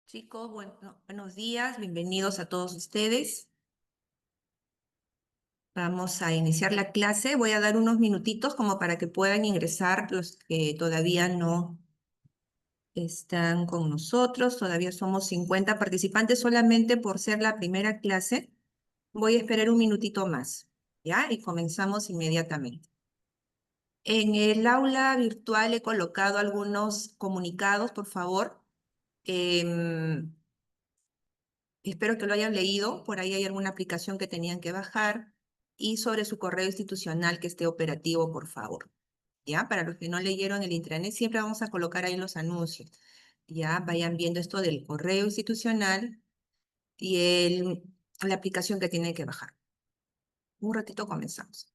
Chicos, buenos días, bienvenidos a todos ustedes. Vamos a iniciar la clase. Voy a dar unos minutitos como para que puedan ingresar los que todavía no están con nosotros. Todavía somos 50 participantes solamente por ser la primera clase. Voy a esperar un minutito más, ¿ya? Y comenzamos inmediatamente. En el aula virtual he colocado algunos comunicados, por favor. Em, Espero que lo hayan leído. Por ahí hay alguna aplicación que tenían que bajar. Y sobre su correo institucional que esté operativo, por favor. ¿Ya? Para los que no leyeron el intranet, siempre vamos a colocar ahí los anuncios. Ya vayan viendo esto del correo institucional y la aplicación que tienen que bajar. Un ratito comenzamos.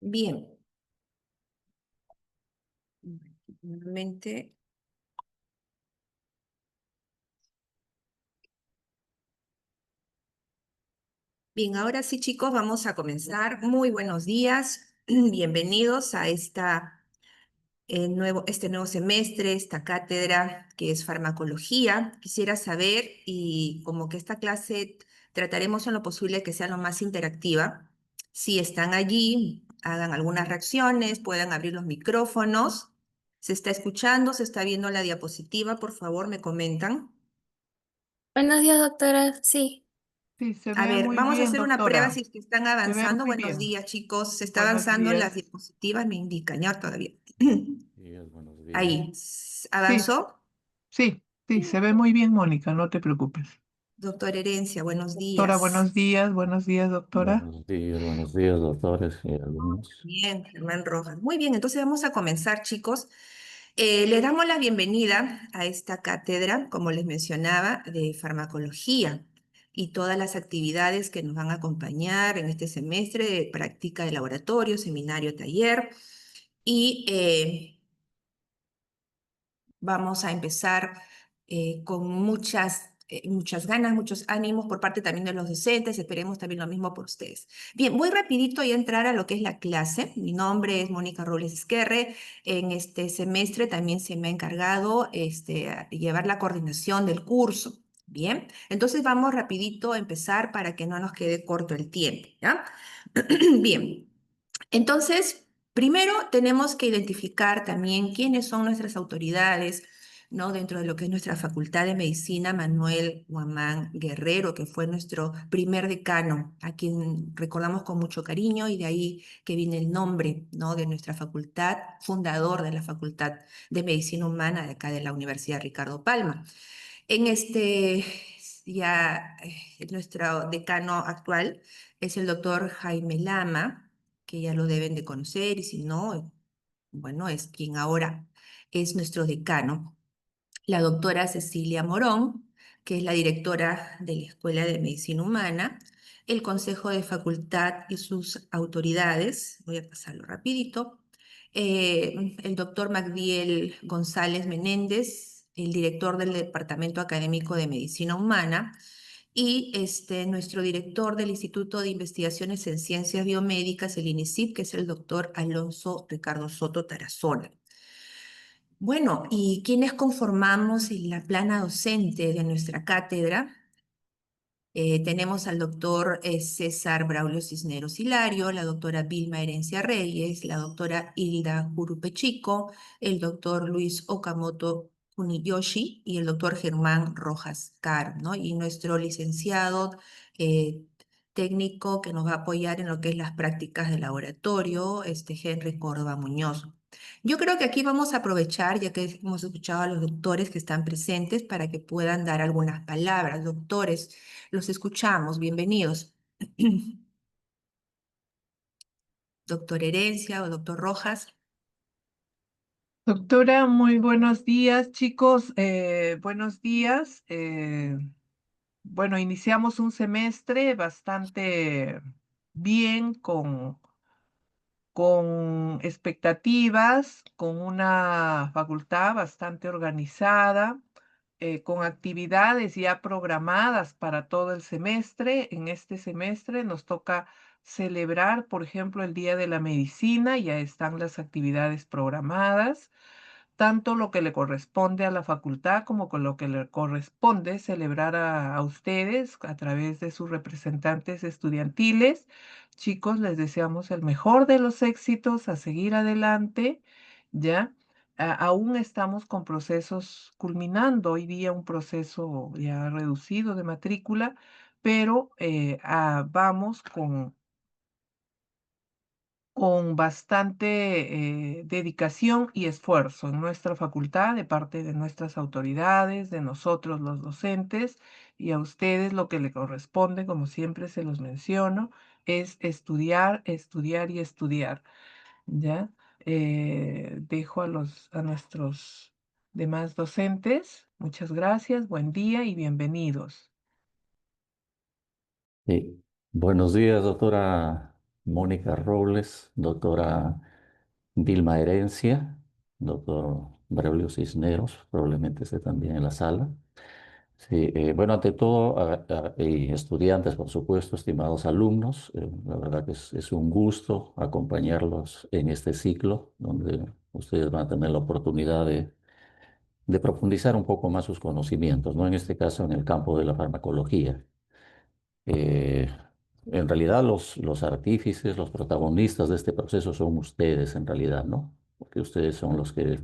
Bien. Nuevamente. Bien, ahora sí, chicos, vamos a comenzar. Muy buenos días. Bienvenidos a este nuevo semestre, esta cátedra que es farmacología. Quisiera saber, y como que esta clase trataremos en lo posible que sea lo más interactiva, si están allí, hagan algunas reacciones, puedan abrir los micrófonos. ¿Se está escuchando? ¿Se está viendo la diapositiva? Por favor, me comentan. Buenos días, doctora. Sí. Sí, se A ve ver, muy vamos a bien, hacer una prueba si doctora. es que están Se ve avanzando. muy Buenos bien. días, chicos. Se está Buenos avanzando en las días. diapositivas, me indican, ya todavía. Buenos días. Ahí, Sí, ¿avanzó? sí, sí, se ve muy bien, Mónica, no te preocupes. Doctor Herencia, buenos Doctora, días. buenos días, doctora. Buenos días, doctores y alumnos. Bien, Germán Rojas. Muy bien, entonces vamos a comenzar, chicos. Les damos la bienvenida a esta cátedra, como les mencionaba, de farmacología y todas las actividades que nos van a acompañar en este semestre de práctica de laboratorio, seminario, taller. Y vamos a empezar con muchas ganas, muchos ánimos por parte también de los docentes. Esperemos también lo mismo por ustedes. Bien, voy rapidito y a entrar a lo que es la clase. Mi nombre es Mónica Robles Esquerre. En este semestre también se me ha encargado a llevar la coordinación del curso. Bien, entonces vamos rapidito a empezar para que no nos quede corto el tiempo, ¿ya? Bien, entonces, primero tenemos que identificar también quiénes son nuestras autoridades, ¿no? Dentro de lo que es nuestra Facultad de Medicina, Manuel Guamán Guerrero, que fue nuestro primer decano, a quien recordamos con mucho cariño y de ahí que viene el nombre, ¿no? De nuestra facultad, fundador de la Facultad de Medicina Humana de acá de la Universidad Ricardo Palma. En nuestro decano actual es el doctor Jaime Lama, que ya lo deben de conocer, y si no, bueno, es quien ahora es nuestro decano. La doctora Cecilia Morón, que es la directora de la Escuela de Medicina Humana, el Consejo de Facultad y sus autoridades, voy a pasarlo rapidito, el doctor Magdiel González Menéndez, el director del Departamento Académico de Medicina Humana, y nuestro director del Instituto de Investigaciones en Ciencias Biomédicas, el INICIP, que es el doctor Alonso Ricardo Soto Tarazona. Bueno, ¿y quiénes conformamos la plana docente de nuestra cátedra? Tenemos al doctor César Braulio Cisneros Hilario, la doctora Vilma Herencia Reyes, la doctora Hilda Jurupechico, el doctor Luis Okamoto Kuniyoshi y el doctor Germán Rojas Car, ¿no? Y nuestro licenciado técnico que nos va a apoyar en lo que es las prácticas de laboratorio, Henry Córdoba Muñoz. Yo creo que aquí vamos a aprovechar, ya que hemos escuchado a los doctores que están presentes, para que puedan dar algunas palabras. Doctores, los escuchamos, bienvenidos. Doctor Herencia o doctor Rojas. Doctora, muy buenos días, chicos. Buenos días. Bueno, iniciamos un semestre bastante bien, con expectativas, con una facultad bastante organizada, con actividades ya programadas para todo el semestre. En este semestre nos toca celebrar, por ejemplo, el Día de la Medicina, ya están las actividades programadas, tanto lo que le corresponde a la facultad como con lo que le corresponde celebrar a ustedes a través de sus representantes estudiantiles. Chicos, les deseamos el mejor de los éxitos, a seguir adelante, ¿ya? Aún estamos con procesos culminando hoy día un proceso ya reducido de matrícula, pero vamos con bastante dedicación y esfuerzo en nuestra facultad, de parte de nuestras autoridades, de nosotros los docentes, y a ustedes lo que le corresponde, como siempre se los menciono, es estudiar, estudiar y estudiar, ¿ya? Dejo a nuestros demás docentes. Muchas gracias, buen día y bienvenidos. Sí. Buenos días, doctora Mónica Robles, doctora Vilma Herencia, doctor Braulio Cisneros, probablemente esté también en la sala. Sí, bueno, ante todo, y estudiantes, por supuesto, estimados alumnos, la verdad que es un gusto acompañarlos en este ciclo, donde ustedes van a tener la oportunidad de profundizar un poco más sus conocimientos, ¿no? En este caso, en el campo de la farmacología. Eh, en realidad, los artífices, los protagonistas de este proceso son ustedes, en realidad, ¿no? Porque ustedes son los que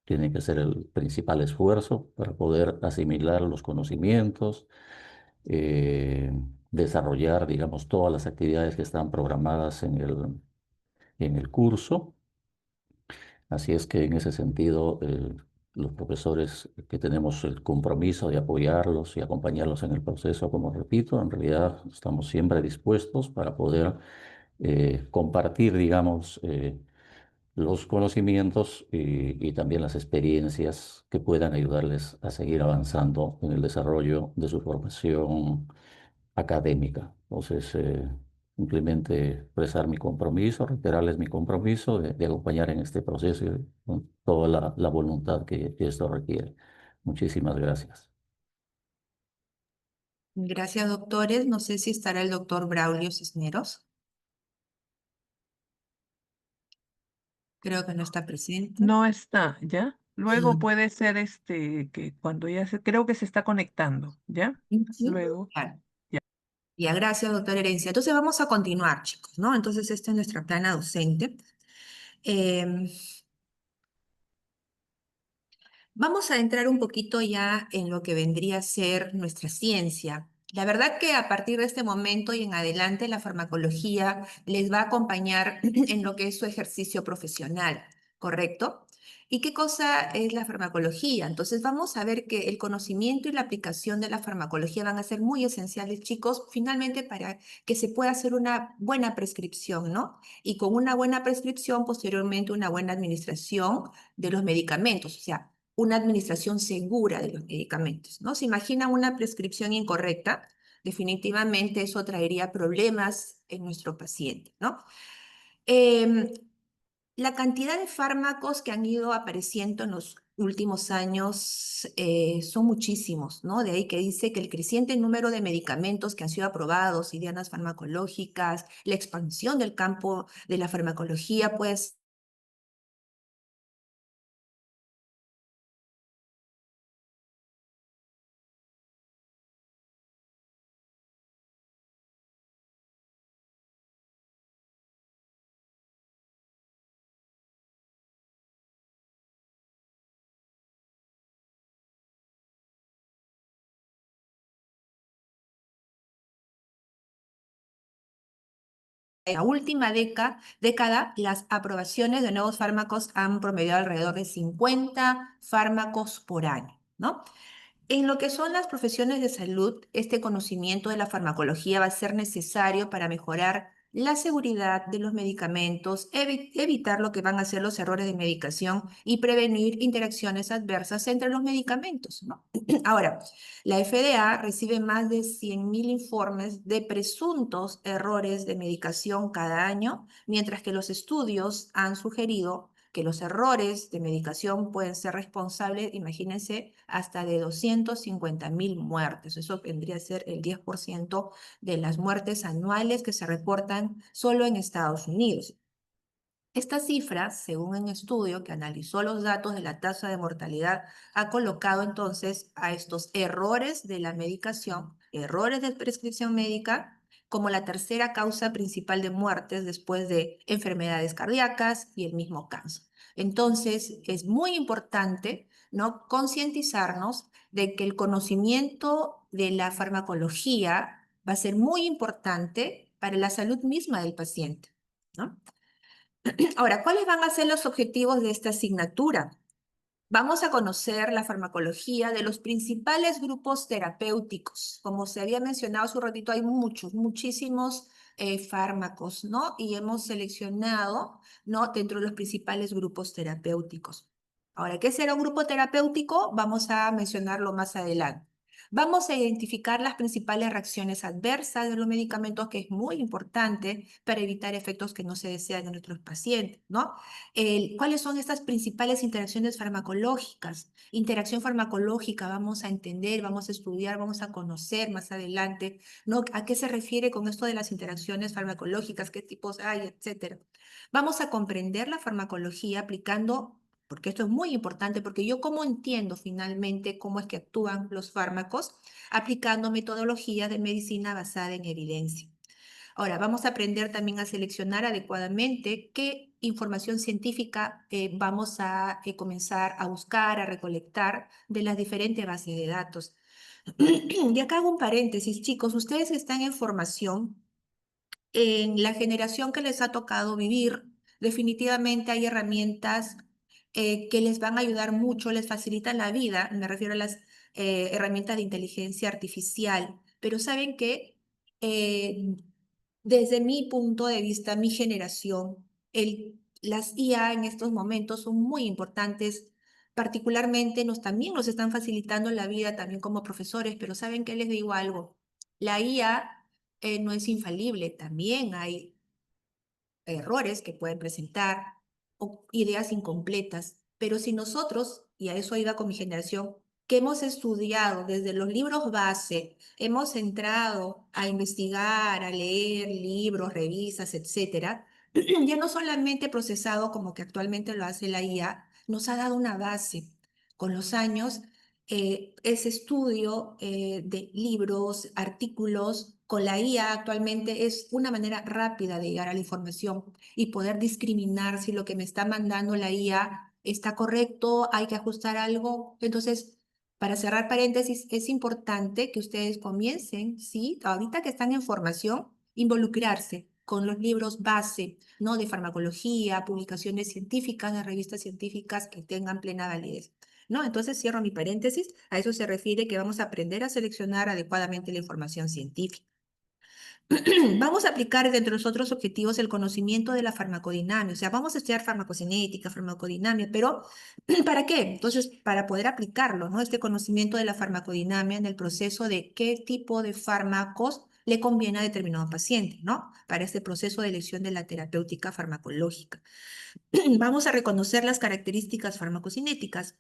tienen que hacer el principal esfuerzo para poder asimilar los conocimientos, eh, desarrollar, digamos, todas las actividades que están programadas en el curso. Así es que en ese sentido, los profesores que tenemos el compromiso de apoyarlos y acompañarlos en el proceso, como repito, en realidad estamos siempre dispuestos para poder compartir, digamos, los conocimientos y también las experiencias que puedan ayudarles a seguir avanzando en el desarrollo de su formación académica. Entonces, simplemente expresar mi compromiso, reiterarles mi compromiso de acompañar en este proceso con toda la voluntad que esto requiere. Muchísimas gracias. Gracias, doctores. No sé si estará el doctor Braulio Cisneros. Creo que no está presente. No está, ¿ya? Luego Y- puede ser que cuando creo que se está conectando, ¿ya? Sí, Luego, claro. ya. Ya, gracias, doctor Herencia. Entonces vamos a continuar, chicos, ¿no? Entonces esta es nuestra plana docente. Em, Vamos a entrar un poquito ya en lo que vendría a ser nuestra ciencia. La verdad que a partir de este momento y en adelante la farmacología les va a acompañar en lo que es su ejercicio profesional, ¿correcto? ¿Y qué cosa es la farmacología? Entonces vamos a ver que el conocimiento y la aplicación de la farmacología van a ser muy esenciales, chicos, finalmente para que se pueda hacer una buena prescripción, ¿no? Y con una buena prescripción, posteriormente una buena administración de los medicamentos, o sea, una administración segura de los medicamentos, ¿no? Se imagina una prescripción incorrecta, definitivamente eso traería problemas en nuestro paciente, ¿no? Em, la cantidad de fármacos que han ido apareciendo en los últimos años son muchísimos, ¿no? De ahí que dice que el creciente número de medicamentos que han sido aprobados y dianas farmacológicas, la expansión del campo de la farmacología, pues en la última década, las aprobaciones de nuevos fármacos han promediado alrededor de 50 fármacos por año, ¿no? En lo que son las profesiones de salud, este conocimiento de la farmacología va a ser necesario para mejorar la seguridad de los medicamentos, evitar lo que van a ser los errores de medicación y prevenir interacciones adversas entre los medicamentos, ¿no? Ahora, la FDA recibe más de 100.000 informes de presuntos errores de medicación cada año, mientras que los estudios han sugerido que los errores de medicación pueden ser responsables, imagínense, hasta de 250.000 muertes. Eso vendría a ser el 10% de las muertes anuales que se reportan solo en Estados Unidos. Esta cifra, según un estudio que analizó los datos de la tasa de mortalidad, ha colocado entonces a estos errores de la medicación, errores de prescripción médica, como la tercera causa principal de muertes después de enfermedades cardíacas y el mismo cáncer. Entonces, es muy importante, ¿no?, concientizarnos de que el conocimiento de la farmacología va a ser muy importante para la salud misma del paciente, ¿no? Ahora, ¿cuáles van a ser los objetivos de esta asignatura? Vamos a conocer la farmacología de los principales grupos terapéuticos. Como se había mencionado hace un ratito, hay muchísimos fármacos, ¿no? Y hemos seleccionado, ¿no?, dentro de los principales grupos terapéuticos. Ahora, ¿qué será un grupo terapéutico? Vamos a mencionarlo más adelante. Vamos a identificar las principales reacciones adversas de los medicamentos, que es muy importante para evitar efectos que no se desean en nuestros pacientes, ¿no? ¿Cuáles son estas principales interacciones farmacológicas? Interacción farmacológica, vamos a entender, vamos a estudiar, vamos a conocer más adelante, ¿no? ¿A qué se refiere con esto de las interacciones farmacológicas? ¿Qué tipos hay, etcétera? Vamos a comprender la farmacología aplicando, porque esto es muy importante, porque yo cómo entiendo finalmente cómo es que actúan los fármacos, aplicando metodologías de medicina basada en evidencia. Ahora, vamos a aprender también a seleccionar adecuadamente qué información científica vamos a comenzar a buscar, a recolectar de las diferentes bases de datos. Y acá hago un paréntesis, chicos, ustedes están en formación en la generación que les ha tocado vivir. Definitivamente hay herramientas que les van a ayudar mucho, les facilitan la vida, me refiero a las herramientas de inteligencia artificial, pero saben que desde mi punto de vista, mi generación, las IA en estos momentos son muy importantes, particularmente también nos están facilitando la vida también como profesores, pero ¿saben qué? Les digo algo, la IA no es infalible, también hay errores que pueden presentar o ideas incompletas, pero si nosotros, y a eso iba con mi generación, que hemos estudiado desde los libros base, hemos entrado a investigar, a leer libros, revistas, etcétera, ya no solamente procesado como que actualmente lo hace la IA, nos ha dado una base. Con los años, ese estudio de libros, artículos, con la IA actualmente es una manera rápida de llegar a la información y poder discriminar si lo que me está mandando la IA ¿Está correcto? ¿Hay que ajustar algo? Entonces, para cerrar paréntesis, es importante que ustedes comiencen, ¿sí? Ahorita que están en formación, involucrarse con los libros base, ¿no? De farmacología, publicaciones científicas, de revistas científicas que tengan plena validez, ¿no? Entonces cierro mi paréntesis. A eso se refiere que vamos a aprender a seleccionar adecuadamente la información científica. Vamos a aplicar dentro de los otros objetivos el conocimiento de la farmacodinamia, o sea, vamos a estudiar farmacocinética, farmacodinamia, pero ¿para qué? Entonces, para poder aplicarlo, ¿no? Este conocimiento de la farmacodinamia en el proceso de qué tipo de fármacos le conviene a determinado paciente, ¿no? Para este proceso de elección de la terapéutica farmacológica. Vamos a reconocer las características farmacocinéticas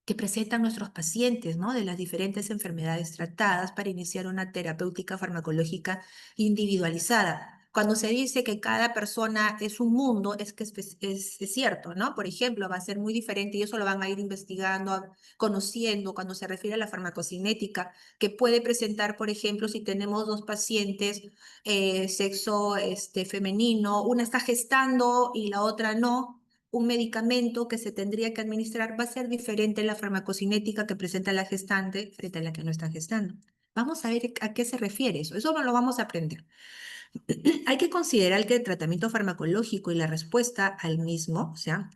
que presentan nuestros pacientes, ¿no? De las diferentes enfermedades tratadas para iniciar una terapéutica farmacológica individualizada. Cuando se dice que cada persona es un mundo, es que es cierto, ¿no? Por ejemplo, va a ser muy diferente y eso lo van a ir investigando, conociendo cuando se refiere a la farmacocinética, que puede presentar, por ejemplo, si tenemos dos pacientes, sexo femenino, una está gestando y la otra no, un medicamento que se tendría que administrar va a ser diferente en la farmacocinética que presenta la gestante frente a la que no está gestando. Vamos a ver a qué se refiere eso. Eso no lo vamos a aprender. Hay que considerar que el tratamiento farmacológico y la respuesta al mismo, o sea,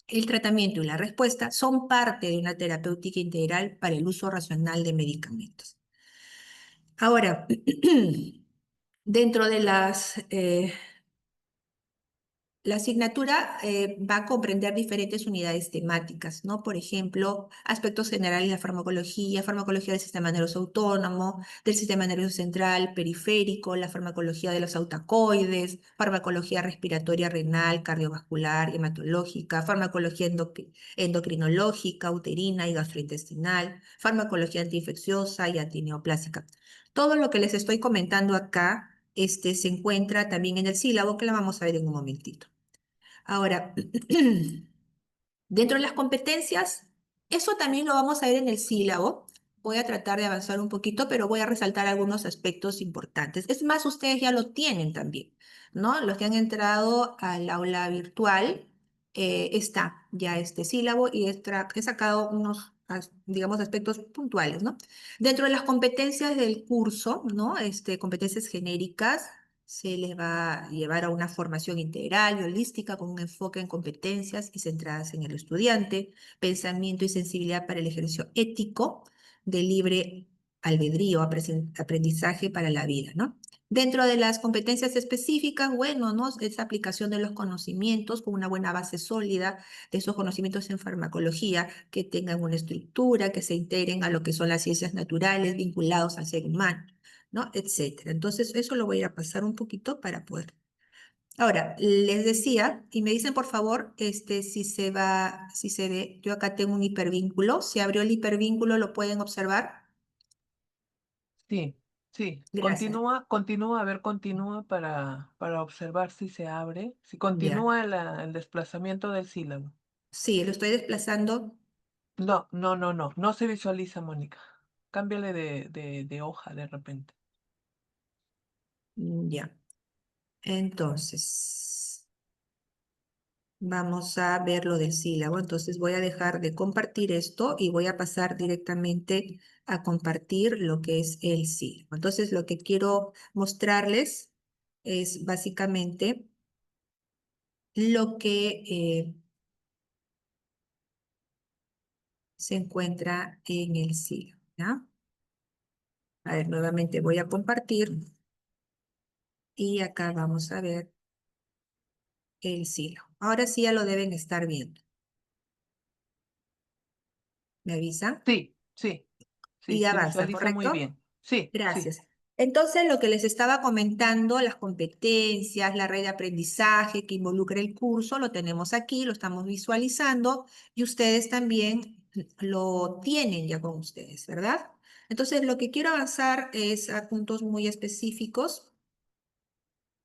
el tratamiento y la respuesta son parte de una terapéutica integral para el uso racional de medicamentos. Ahora, dentro de la asignatura va a comprender diferentes unidades temáticas, ¿no? Por ejemplo, aspectos generales de la farmacología del sistema nervioso autónomo, del sistema nervioso central, periférico, la farmacología de los autacoides, farmacología respiratoria, renal, cardiovascular, hematológica, farmacología endocrinológica, uterina y gastrointestinal, farmacología antiinfecciosa y antineoplásica. Todo lo que les estoy comentando acá se encuentra también en el sílabo, que la vamos a ver en un momentito. Ahora, dentro de las competencias, eso también lo vamos a ver en el sílabo. Voy a tratar de avanzar un poquito, pero voy a resaltar algunos aspectos importantes. Es más, ustedes ya lo tienen también, ¿no? Los que han entrado al aula virtual, está ya este sílabo y he sacado unos, digamos, aspectos puntuales, ¿no? Dentro de las competencias del curso, ¿no? Competencias genéricas, se les va a llevar a una formación integral y holística con un enfoque en competencias y centradas en el estudiante, pensamiento y sensibilidad para el ejercicio ético de libre albedrío, aprendizaje para la vida, ¿no? Dentro de las competencias específicas, bueno, ¿no? Es aplicación de los conocimientos con una buena base sólida de esos conocimientos en farmacología, que tengan una estructura, que se integren a lo que son las ciencias naturales vinculados al ser humano, ¿no? Etcétera. Entonces, eso lo voy a pasar un poquito para poder. Ahora, les decía, y me dicen por favor, si se ve, yo acá tengo un hipervínculo, se abrió el hipervínculo, ¿lo pueden observar? Sí, sí. Gracias. Continúa, a ver, continúa para observar si se abre, si Ya. continúa el desplazamiento del sílabo. Sí, lo estoy desplazando. No se visualiza, Mónica. Cámbiale de hoja de repente. Ya. Entonces, vamos a ver lo del sílabo. Entonces, voy a dejar de compartir esto y voy a pasar directamente a compartir lo que es el sílabo. Entonces, lo que quiero mostrarles es básicamente lo que se encuentra en el sílabo, ¿ya? A ver, nuevamente voy a compartir y acá vamos a ver el sílabo. Ahora sí ya lo deben estar viendo. ¿Me avisan? Sí, sí, sí, Y se avanza, visualiza muy ¿correcto? bien. Sí, sí. Gracias. Entonces, lo que les estaba comentando, las competencias, la red de aprendizaje que involucra el curso, lo tenemos aquí, lo estamos visualizando y ustedes también lo tienen ya con ustedes, ¿verdad? Entonces, lo que quiero avanzar es a puntos muy específicos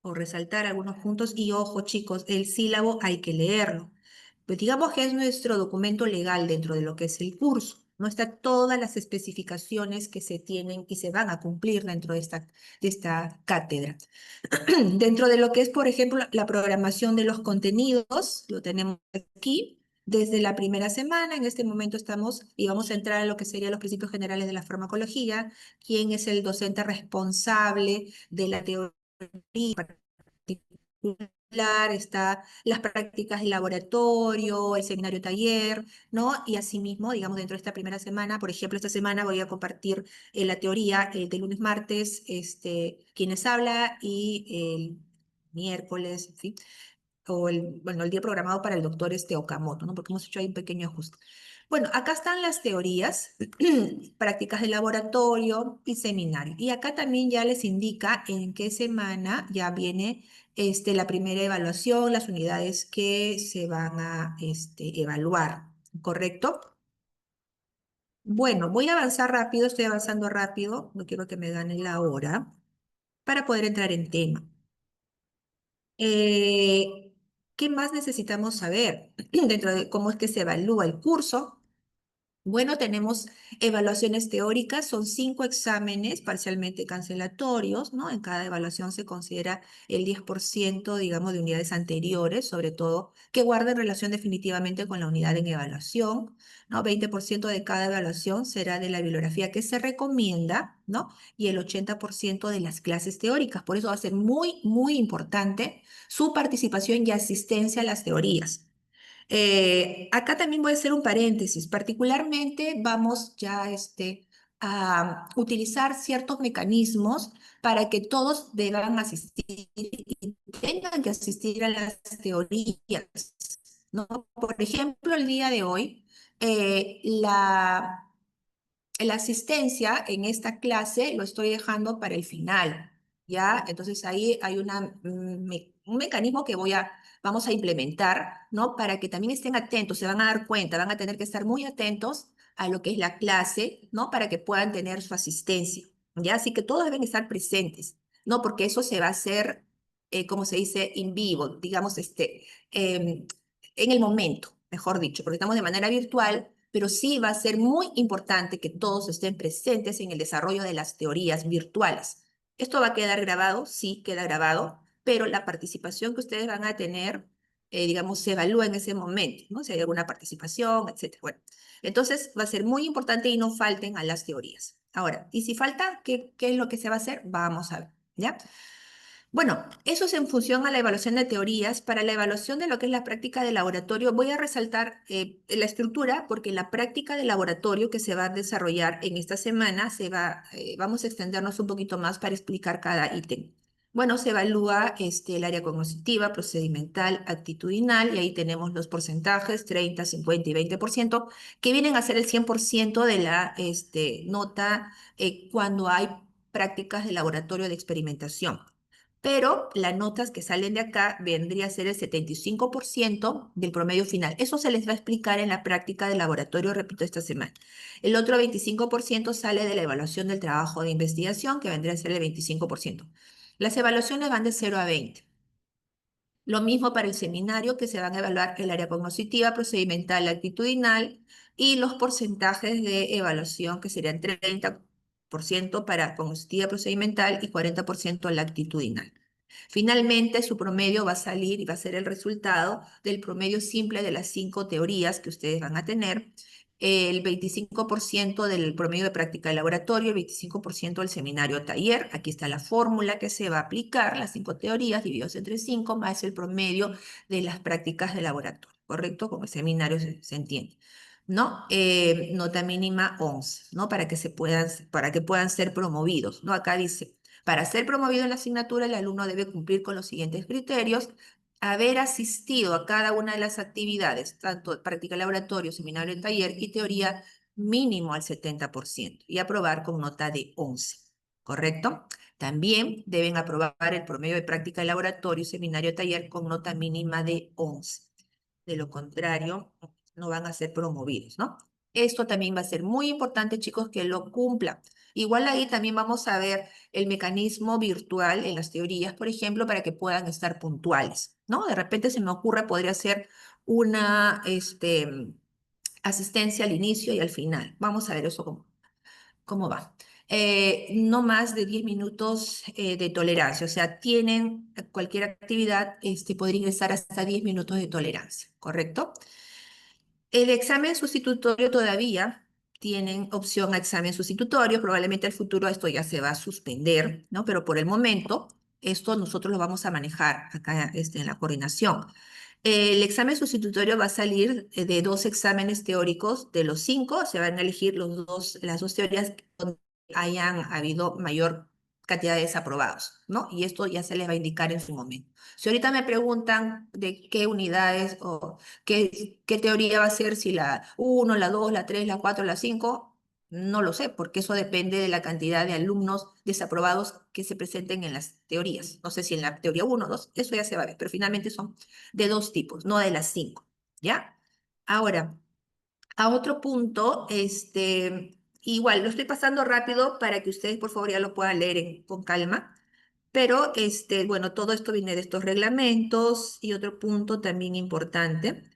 o resaltar algunos puntos. Y ojo, chicos, el sílabo hay que leerlo. Pues digamos que es nuestro documento legal dentro de lo que es el curso. No está todas las especificaciones que se tienen y se van a cumplir dentro de esta cátedra. Dentro de lo que es, por ejemplo, la programación de los contenidos, lo tenemos aquí. Desde la primera semana, en este momento estamos y vamos a entrar a lo que serían los principios generales de la farmacología, quién es el docente responsable de la teoría particular, está las prácticas de laboratorio, el seminario taller, ¿no? Y asimismo, digamos, dentro de esta primera semana, por ejemplo, esta semana voy a compartir la teoría de lunes, martes, quienes habla y el miércoles, en fin, o bueno, el día programado para el doctor Okamoto, ¿no? Porque hemos hecho ahí un pequeño ajuste. Bueno, acá están las teorías, prácticas de laboratorio y seminario. Y acá también ya les indica en qué semana ya viene la primera evaluación, las unidades que se van a evaluar, ¿correcto? Bueno, voy a avanzar rápido, estoy avanzando rápido, no quiero que me gane la hora, para poder entrar en tema. Eh, ¿Qué más necesitamos saber dentro de cómo es que se evalúa el curso? Bueno, tenemos evaluaciones teóricas, son 5 exámenes parcialmente cancelatorios, ¿no? En cada evaluación se considera el 10%, digamos, de unidades anteriores, sobre todo, que guarden relación definitivamente con la unidad en evaluación, ¿no? 20% de cada evaluación será de la bibliografía que se recomienda, ¿no? Y el 80% de las clases teóricas. Por eso va a ser muy, muy importante su participación y asistencia a las teorías. Acá también voy a hacer un paréntesis. Particularmente vamos ya a utilizar ciertos mecanismos para que todos deban asistir y tengan que asistir a las teorías, ¿no? Por ejemplo, el día de hoy, la asistencia en esta clase lo estoy dejando para el final, ¿ya? Entonces ahí hay un mecanismo que vamos a implementar, ¿no? Para que también estén atentos, se van a dar cuenta, van a tener que estar muy atentos a lo que es la clase, ¿no? Para que puedan tener su asistencia, ¿ya? Así que todos deben estar presentes, ¿no? Porque eso se va a hacer, como se dice, in vivo, digamos, en el momento, mejor dicho, porque estamos de manera virtual, pero sí va a ser muy importante que todos estén presentes en el desarrollo de las teorías virtuales. ¿Esto va a quedar grabado? Sí, queda grabado, pero la participación que ustedes van a tener, digamos, se evalúa en ese momento, ¿no? Si hay alguna participación, etcétera. Bueno, entonces va a ser muy importante y no falten a las teorías. Ahora, y si falta, ¿qué es lo que se va a hacer? Vamos a ver, ¿ya? Bueno, eso es en función a la evaluación de teorías. Para la evaluación de lo que es la práctica de laboratorio, voy a resaltar la estructura porque la práctica de laboratorio que se va a desarrollar en esta semana vamos a extendernos un poquito más para explicar cada ítem. Bueno, se evalúa el área cognitiva, procedimental, actitudinal y ahí tenemos los porcentajes, 30, 50 y 20%, que vienen a ser el 100% de la nota cuando hay prácticas de laboratorio de experimentación, pero las notas que salen de acá vendría a ser el 75% del promedio final. Eso se les va a explicar en la práctica de laboratorio, repito, esta semana. El otro 25% sale de la evaluación del trabajo de investigación, que vendría a ser el 25%. Las evaluaciones van de 0 a 20. Lo mismo para el seminario, que se van a evaluar el área cognitiva, procedimental, actitudinal y los porcentajes de evaluación, que serían 30% para cognitiva procedimental y 40% la actitudinal. Finalmente, su promedio va a salir y va a ser el resultado del promedio simple de las 5 teorías que ustedes van a tener, el 25% del promedio de práctica de laboratorio, el 25% del seminario taller. Aquí está la fórmula que se va a aplicar, las 5 teorías divididos entre 5 más el promedio de las prácticas de laboratorio, ¿correcto? Como el seminario se entiende, ¿no? Nota mínima 11, ¿no? Para que puedan ser promovidos, ¿no? Acá dice, para ser promovido en la asignatura, el alumno debe cumplir con los siguientes criterios: haber asistido a cada una de las actividades, tanto práctica de laboratorio, seminario, taller y teoría, mínimo al 70% y aprobar con nota de 11, ¿correcto? También deben aprobar el promedio de práctica de laboratorio, seminario, taller con nota mínima de 11. De lo contrario, no van a ser promovidos, ¿no? Esto también va a ser muy importante, chicos, que lo cumplan. Igual ahí también vamos a ver el mecanismo virtual en las teorías, por ejemplo, para que puedan estar puntuales, ¿no? De repente se me ocurre, podría ser una asistencia al inicio y al final. Vamos a ver eso cómo va. No más de 10 minutos de tolerancia, o sea, tienen cualquier actividad, podría ingresar hasta 10 minutos de tolerancia, ¿correcto? El examen sustitutorio todavía tienen opción a examen sustitutorio. Probablemente en el futuro esto ya se va a suspender, ¿no? Pero por el momento, esto nosotros lo vamos a manejar acá en la coordinación. El examen sustitutorio va a salir de 2 exámenes teóricos. De los 5, se van a elegir las dos teorías donde hayan habido mayor cantidad de desaprobados, ¿no? Y esto ya se les va a indicar en su momento. Si ahorita me preguntan de qué unidades o qué teoría va a ser, si la 1, la 2, la 3, la 4, la 5, no lo sé, porque eso depende de la cantidad de alumnos desaprobados que se presenten en las teorías. No sé si en la teoría 1 o 2, eso ya se va a ver, pero finalmente son de 2 tipos, no de las 5, ¿ya? Ahora, a otro punto, igual lo estoy pasando rápido para que ustedes por favor ya lo puedan leer con calma, pero bueno, todo esto viene de estos reglamentos. Y otro punto también importante,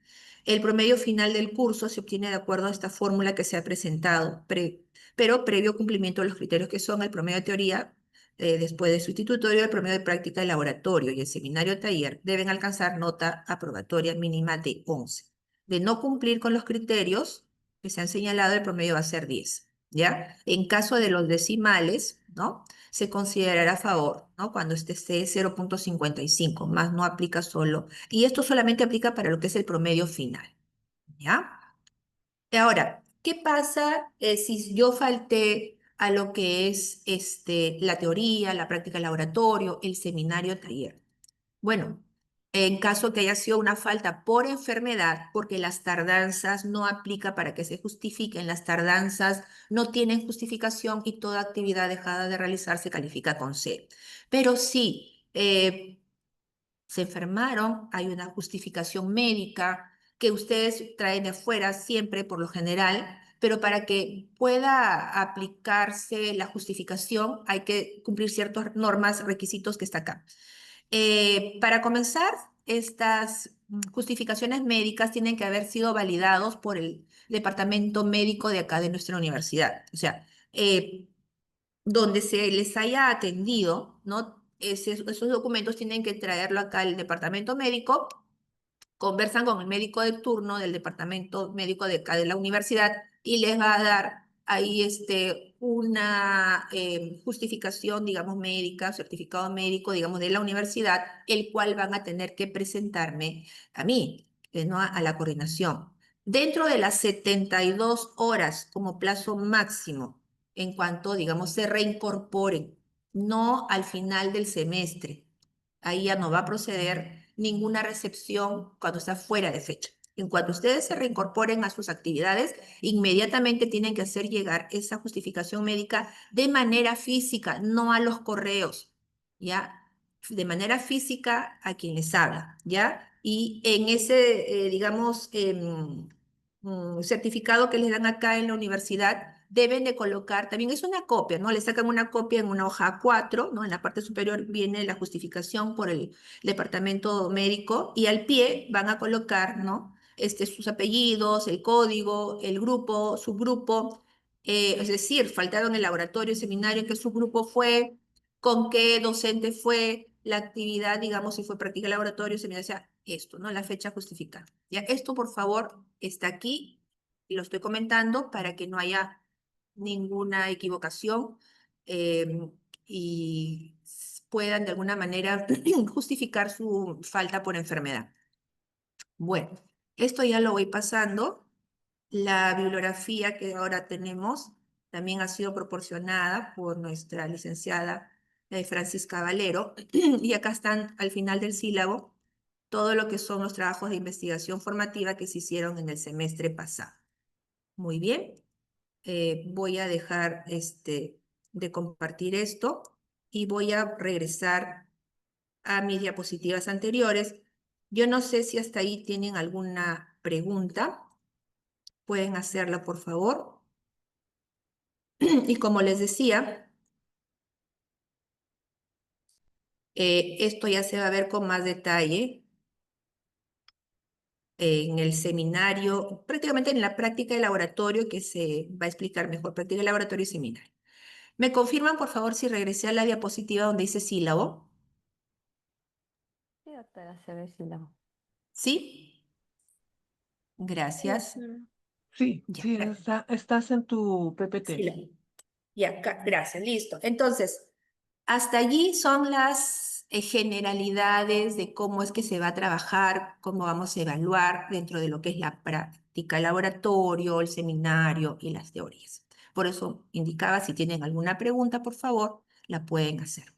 el promedio final del curso se obtiene de acuerdo a esta fórmula que se ha presentado, pero previo cumplimiento de los criterios que son el promedio de teoría, después de sustitutorio, el promedio de práctica de laboratorio y el seminario taller deben alcanzar nota aprobatoria mínima de 11. De no cumplir con los criterios que se han señalado, el promedio va a ser 10, ¿ya? En caso de los decimales, ¿no? Se considerará a favor, ¿no? Cuando este esté 0,55, más no aplica solo. Y esto solamente aplica para lo que es el promedio final, ¿ya? Y ahora, ¿qué pasa si yo falté a lo que es la teoría, la práctica de laboratorio, el seminario taller? Bueno, en caso que haya sido una falta por enfermedad, porque las tardanzas no aplica para que se justifiquen, las tardanzas no tienen justificación y toda actividad dejada de realizar se califica con C. Pero sí, se enfermaron, hay una justificación médica que ustedes traen de afuera siempre por lo general, pero para que pueda aplicarse la justificación hay que cumplir ciertas normas, requisitos que está acá. Para comenzar, estas justificaciones médicas tienen que haber sido validados por el departamento médico de acá de nuestra universidad. O sea, donde se les haya atendido, ¿no? Esos documentos tienen que traerlo acá al departamento médico, conversan con el médico de turno del departamento médico de acá de la universidad y les va a dar ahí una justificación, digamos, médica, certificado médico, digamos, de la universidad, el cual van a tener que presentarme a mí, ¿no? A la coordinación. Dentro de las 72 horas como plazo máximo, en cuanto, digamos, se reincorporen, no al final del semestre. Ahí ya no va a proceder ninguna recepción cuando está fuera de fecha. En cuanto ustedes se reincorporen a sus actividades, inmediatamente tienen que hacer llegar esa justificación médica de manera física, no a los correos, ¿ya? De manera física a quien les habla, ¿ya? Y en ese, digamos, certificado que les dan acá en la universidad, deben de colocar, también es una copia, ¿no? Le sacan una copia en una hoja A4, ¿no? En la parte superior viene la justificación por el departamento médico y al pie van a colocar, ¿no? Sus apellidos, el código, el grupo, subgrupo, es decir, faltaron el laboratorio, el seminario, en qué subgrupo fue, con qué docente fue, la actividad, digamos, si fue práctica de laboratorio, seminario, o sea, esto, ¿no? La fecha justificada. Ya, esto, por favor, está aquí y lo estoy comentando para que no haya ninguna equivocación eh, y puedan de alguna manera justificar su falta por enfermedad. Bueno, esto ya lo voy pasando. La bibliografía que ahora tenemos también ha sido proporcionada por nuestra licenciada Francisca Valero y acá están al final del sílabo todo lo que son los trabajos de investigación formativa que se hicieron en el semestre pasado. Muy bien. Voy a dejar de compartir esto y voy a regresar a mis diapositivas anteriores. Yo no sé si hasta ahí tienen alguna pregunta. Pueden hacerla, por favor. Y como les decía, esto ya se va a ver con más detalle en el seminario, prácticamente en la práctica de laboratorio, que se va a explicar mejor, práctica de laboratorio y seminario. ¿Me confirman, por favor, si regresé a la diapositiva donde dice sílabo? Sí, doctora, se ve sílabo. ¿Sí? Gracias. Sí, Ya, sí, estás en tu sí, PPT. ya, gracias, listo. Entonces, hasta allí son las generalidades de cómo es que se va a trabajar, cómo vamos a evaluar dentro de lo que es la práctica, el laboratorio, el seminario y las teorías. Por eso indicaba, si tienen alguna pregunta, por favor, la pueden hacer.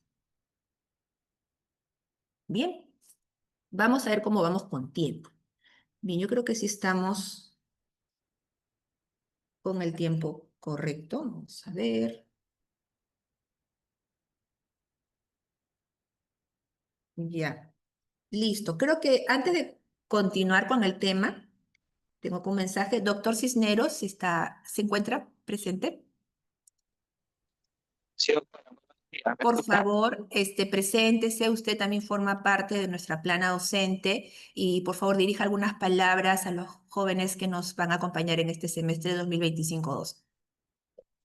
Bien, vamos a ver cómo vamos con tiempo. Bien, yo creo que sí estamos con el tiempo correcto. Vamos a ver. Ya, listo. Creo que antes de continuar con el tema, tengo un mensaje. Doctor Cisneros, ¿se encuentra presente? Sí, doctora, buenos días. ¿Me Por escucha? favor, preséntese. Usted también forma parte de nuestra plana docente y por favor dirija algunas palabras a los jóvenes que nos van a acompañar en este semestre 2025-2.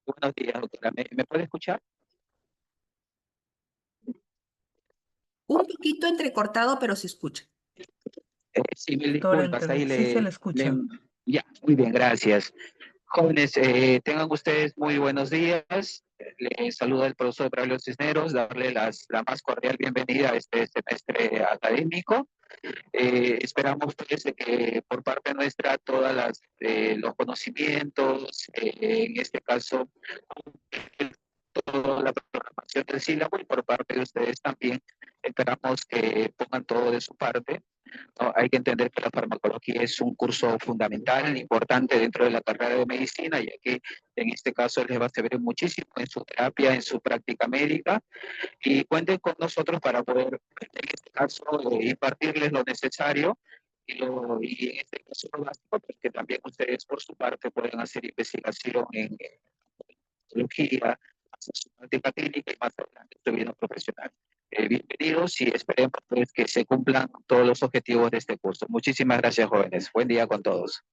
Buenos días, doctora. ¿Me puede escuchar? Un poquito entrecortado, pero se escucha. Sí, mil Doctora, disculpas. Ahí sí se le escucha. Ya, muy bien, gracias. Jóvenes, tengan ustedes muy buenos días. Les saluda el profesor Braulio Cisneros, darle la más cordial bienvenida a este semestre académico. Esperamos pues, de que por parte nuestra los conocimientos, en este caso, toda la programación del sílabo y por parte de ustedes también esperamos que pongan todo de su parte, ¿no? Hay que entender que la farmacología es un curso fundamental, importante dentro de la carrera de medicina, ya que en este caso les va a servir muchísimo en su terapia, en su práctica médica, y cuenten con nosotros para poder, en este caso, impartirles lo necesario y en este caso lo básico, pues que también ustedes por su parte pueden hacer investigación en psicología, hacer su práctica clínica y más adelante su vida profesional. Bienvenidos y esperemos pues, que se cumplan todos los objetivos de este curso. Muchísimas gracias, jóvenes. Buen día con todos.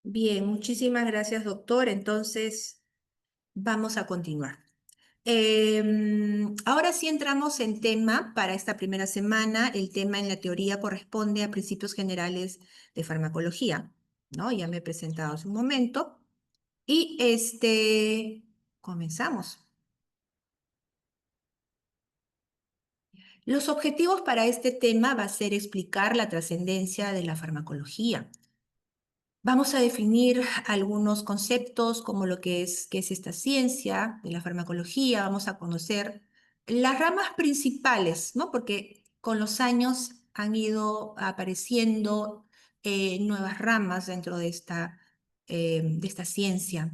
Bien, muchísimas gracias, doctor. Entonces, vamos a continuar. Ahora sí entramos en tema para esta primera semana. El tema en la teoría corresponde a principios generales de farmacología, ¿no? Ya me he presentado hace un momento. Y comenzamos. Los objetivos para este tema va a ser explicar la trascendencia de la farmacología. Vamos a definir algunos conceptos como lo que qué es esta ciencia de la farmacología. Vamos a conocer las ramas principales, ¿no? Porque con los años han ido apareciendo nuevas ramas dentro de esta ciencia.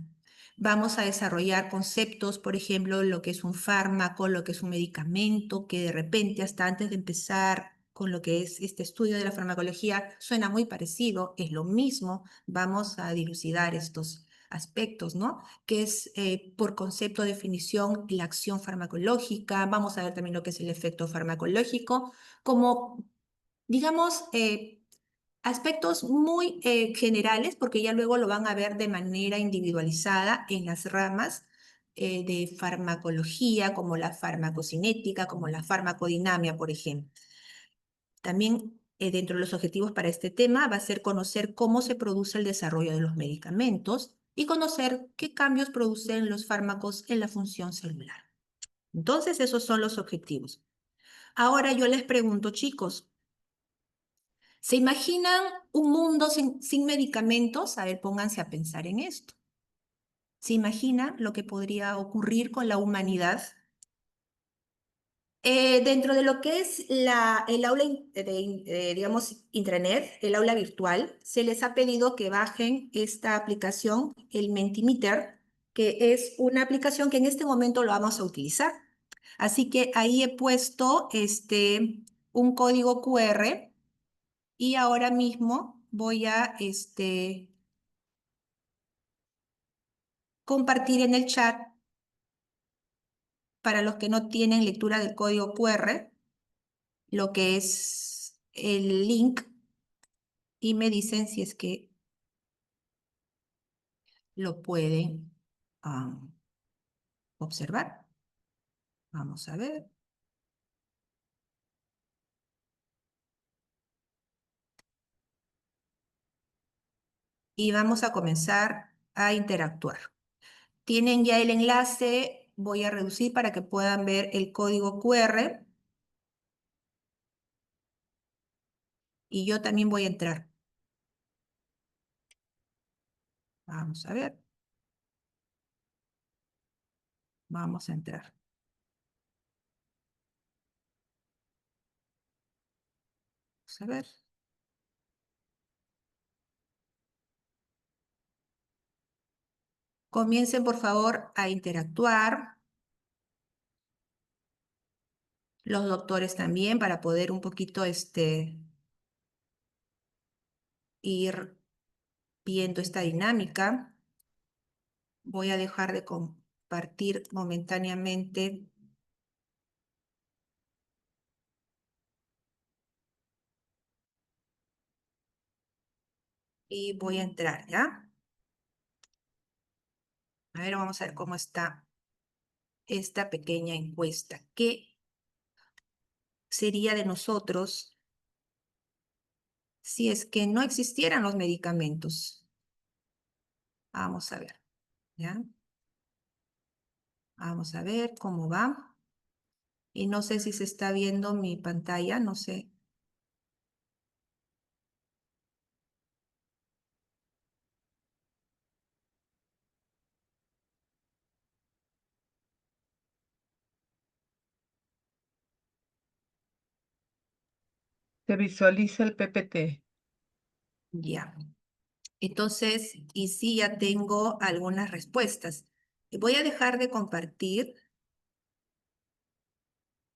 Vamos a desarrollar conceptos, por ejemplo, lo que es un fármaco, lo que es un medicamento, que de repente hasta antes de empezar con lo que es este estudio de la farmacología suena muy parecido, es lo mismo. Vamos a dilucidar estos aspectos, ¿no? Que es por concepto, definición, la acción farmacológica. Vamos a ver también lo que es el efecto farmacológico, como, digamos, aspectos muy generales, porque ya luego lo van a ver de manera individualizada en las ramas de farmacología, como la farmacocinética, como la farmacodinamia, por ejemplo. También dentro de los objetivos para este tema va a ser conocer cómo se produce el desarrollo de los medicamentos y conocer qué cambios producen los fármacos en la función celular. Entonces, esos son los objetivos. Ahora yo les pregunto, chicos, ¿se imaginan un mundo sin medicamentos? A ver, pónganse a pensar en esto. ¿Se imaginan lo que podría ocurrir con la humanidad? Dentro de lo que es el aula, digamos, intranet, el aula virtual, se les ha pedido que bajen esta aplicación, el Mentimeter, que es una aplicación que en este momento lo vamos a utilizar. Así que ahí he puesto un código QR y ahora mismo voy a compartir en el chat para los que no tienen lectura del código QR lo que es el link y me dicen si es que lo pueden observar. Vamos a ver. y vamos a comenzar a interactuar. Tienen ya el enlace, voy a reducir para que puedan ver el código QR y yo también voy a entrar. Vamos a ver. Vamos a entrar. Vamos a ver. Comiencen, por favor, a interactuar. Los doctores también, para poder un poquito ir viendo esta dinámica. Voy a dejar de compartir momentáneamente. Y voy a entrar, ¿ya? A ver, vamos a ver cómo está esta pequeña encuesta. ¿Qué sería de nosotros si es que no existieran los medicamentos? Vamos a ver, ¿ya? Vamos a ver cómo va. Y no sé si se está viendo mi pantalla, no sé. Se visualiza el PPT. Ya. Entonces, y sí, ya tengo algunas respuestas. Voy a dejar de compartir.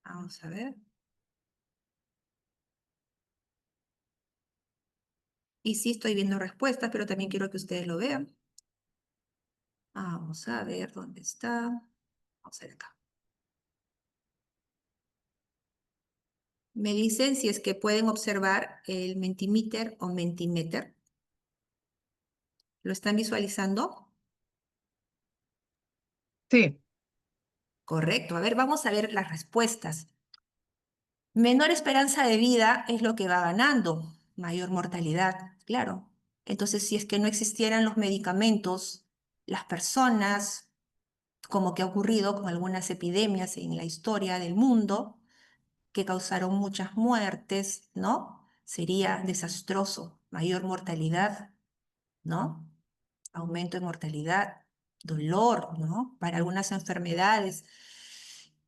Vamos a ver. Y sí estoy viendo respuestas, pero también quiero que ustedes lo vean. Vamos a ver dónde está. Vamos a ver acá. Me dicen si es que pueden observar el Mentimeter o Mentimeter. ¿Lo están visualizando? Sí, Correcto. A ver, vamos a ver las respuestas. Menor esperanza de vida es lo que va ganando, mayor mortalidad, claro. Entonces, si es que no existieran los medicamentos, las personas, como que ha ocurrido con algunas epidemias en la historia del mundo, que causaron muchas muertes, ¿no? Sería desastroso, mayor mortalidad, ¿no? Aumento de mortalidad, dolor, ¿no? Para algunas enfermedades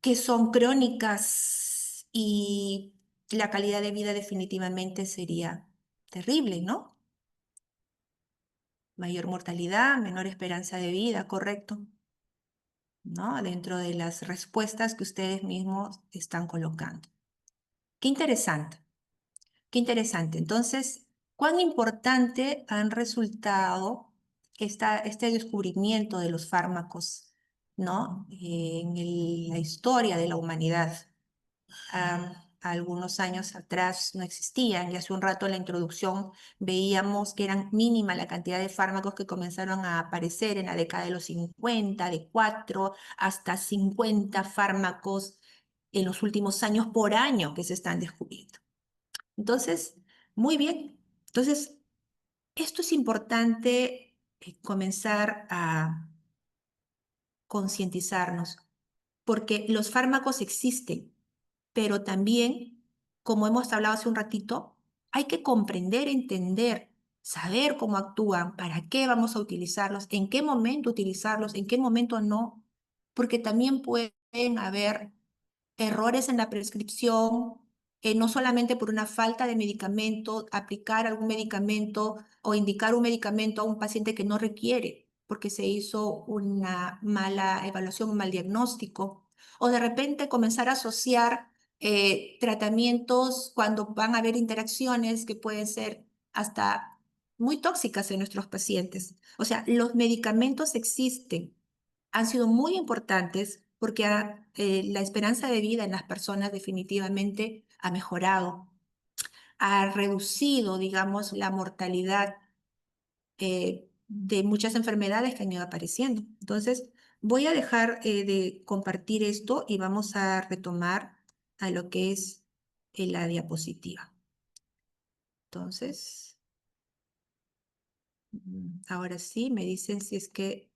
que son crónicas y la calidad de vida definitivamente sería terrible, ¿no? Mayor mortalidad, menor esperanza de vida, correcto, ¿no? Dentro de las respuestas que ustedes mismos están colocando. Qué interesante, qué interesante. Entonces, ¿cuán importante han resultado este descubrimiento de los fármacos, ¿no? En la historia de la humanidad? Algunos años atrás no existían y hace un rato en la introducción veíamos que eran mínima la cantidad de fármacos que comenzaron a aparecer en la década de los 50, de 4 hasta 50 fármacos en los últimos años por año que se están descubriendo. Entonces, muy bien. Entonces, esto es importante comenzar a concientizarnos porque los fármacos existen, pero también, como hemos hablado hace un ratito, hay que comprender, entender, saber cómo actúan, para qué vamos a utilizarlos, en qué momento utilizarlos, en qué momento no, porque también pueden haber errores en la prescripción, no solamente por una falta de medicamento, aplicar algún medicamento o indicar un medicamento a un paciente que no requiere, porque se hizo una mala evaluación, un mal diagnóstico, o de repente comenzar a asociar tratamientos cuando van a haber interacciones que pueden ser hasta muy tóxicas en nuestros pacientes. O sea, los medicamentos existen, han sido muy importantes porque la esperanza de vida en las personas definitivamente ha mejorado, ha reducido, digamos, la mortalidad de muchas enfermedades que han ido apareciendo. Entonces, voy a dejar de compartir esto y vamos a retomar a lo que es la diapositiva. Entonces, Ahora sí, me dicen si es que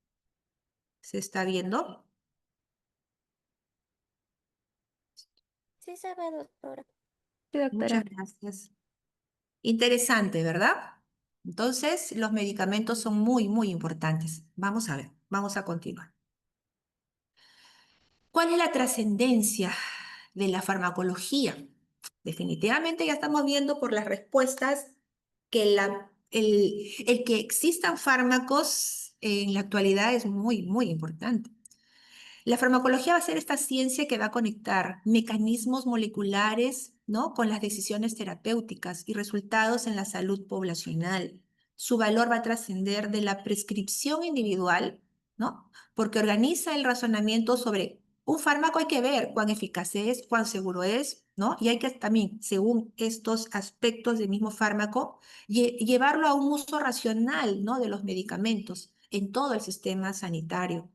se está viendo. Sí se ve, doctora. Sí, Muchas doctora. gracias. Interesante, ¿verdad? Entonces, los medicamentos son muy, muy importantes. Vamos a ver, vamos a continuar. ¿Cuál es la trascendencia de la farmacología? Definitivamente ya estamos viendo por las respuestas que el que existan fármacos en la actualidad es muy, muy importante. La farmacología va a ser esta ciencia que va a conectar mecanismos moleculares, ¿no?, con las decisiones terapéuticas y resultados en la salud poblacional. Su valor va a trascender de la prescripción individual, ¿no?, porque organiza el razonamiento sobre un fármaco. Hay que ver cuán eficaz es, cuán seguro es, ¿no? Y hay que también, según estos aspectos del mismo fármaco, llevarlo a un uso racional, ¿no?, de los medicamentos en todo el sistema sanitario.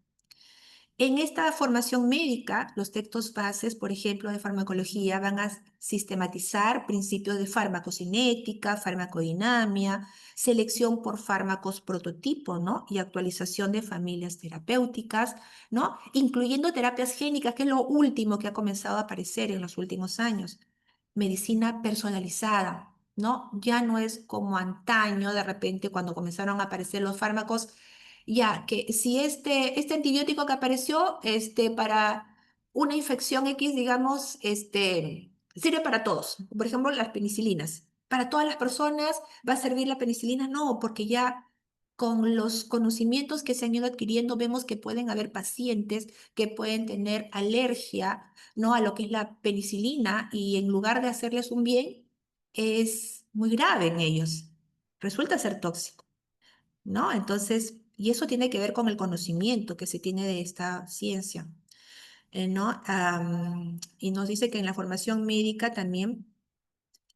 En esta formación médica, los textos bases, por ejemplo, de farmacología, van a sistematizar principios de farmacocinética, farmacodinamia, selección por fármacos prototipo, ¿no?, y actualización de familias terapéuticas, ¿no?, incluyendo terapias génicas, que es lo último que ha comenzado a aparecer en los últimos años. Medicina personalizada, ¿no? Ya no es como antaño, de repente, cuando comenzaron a aparecer los fármacos, ya que si este antibiótico que apareció para una infección X, digamos, sirve para todos. Por ejemplo, las penicilinas. ¿Para todas las personas va a servir la penicilina? No, porque ya con los conocimientos que se han ido adquiriendo, vemos que pueden haber pacientes que pueden tener alergia, ¿no?, a lo que es la penicilina, y en lugar de hacerles un bien, es muy grave en ellos. Resulta ser tóxico, ¿no? Entonces, y eso tiene que ver con el conocimiento que se tiene de esta ciencia, ¿no? Y nos dice que en la formación médica también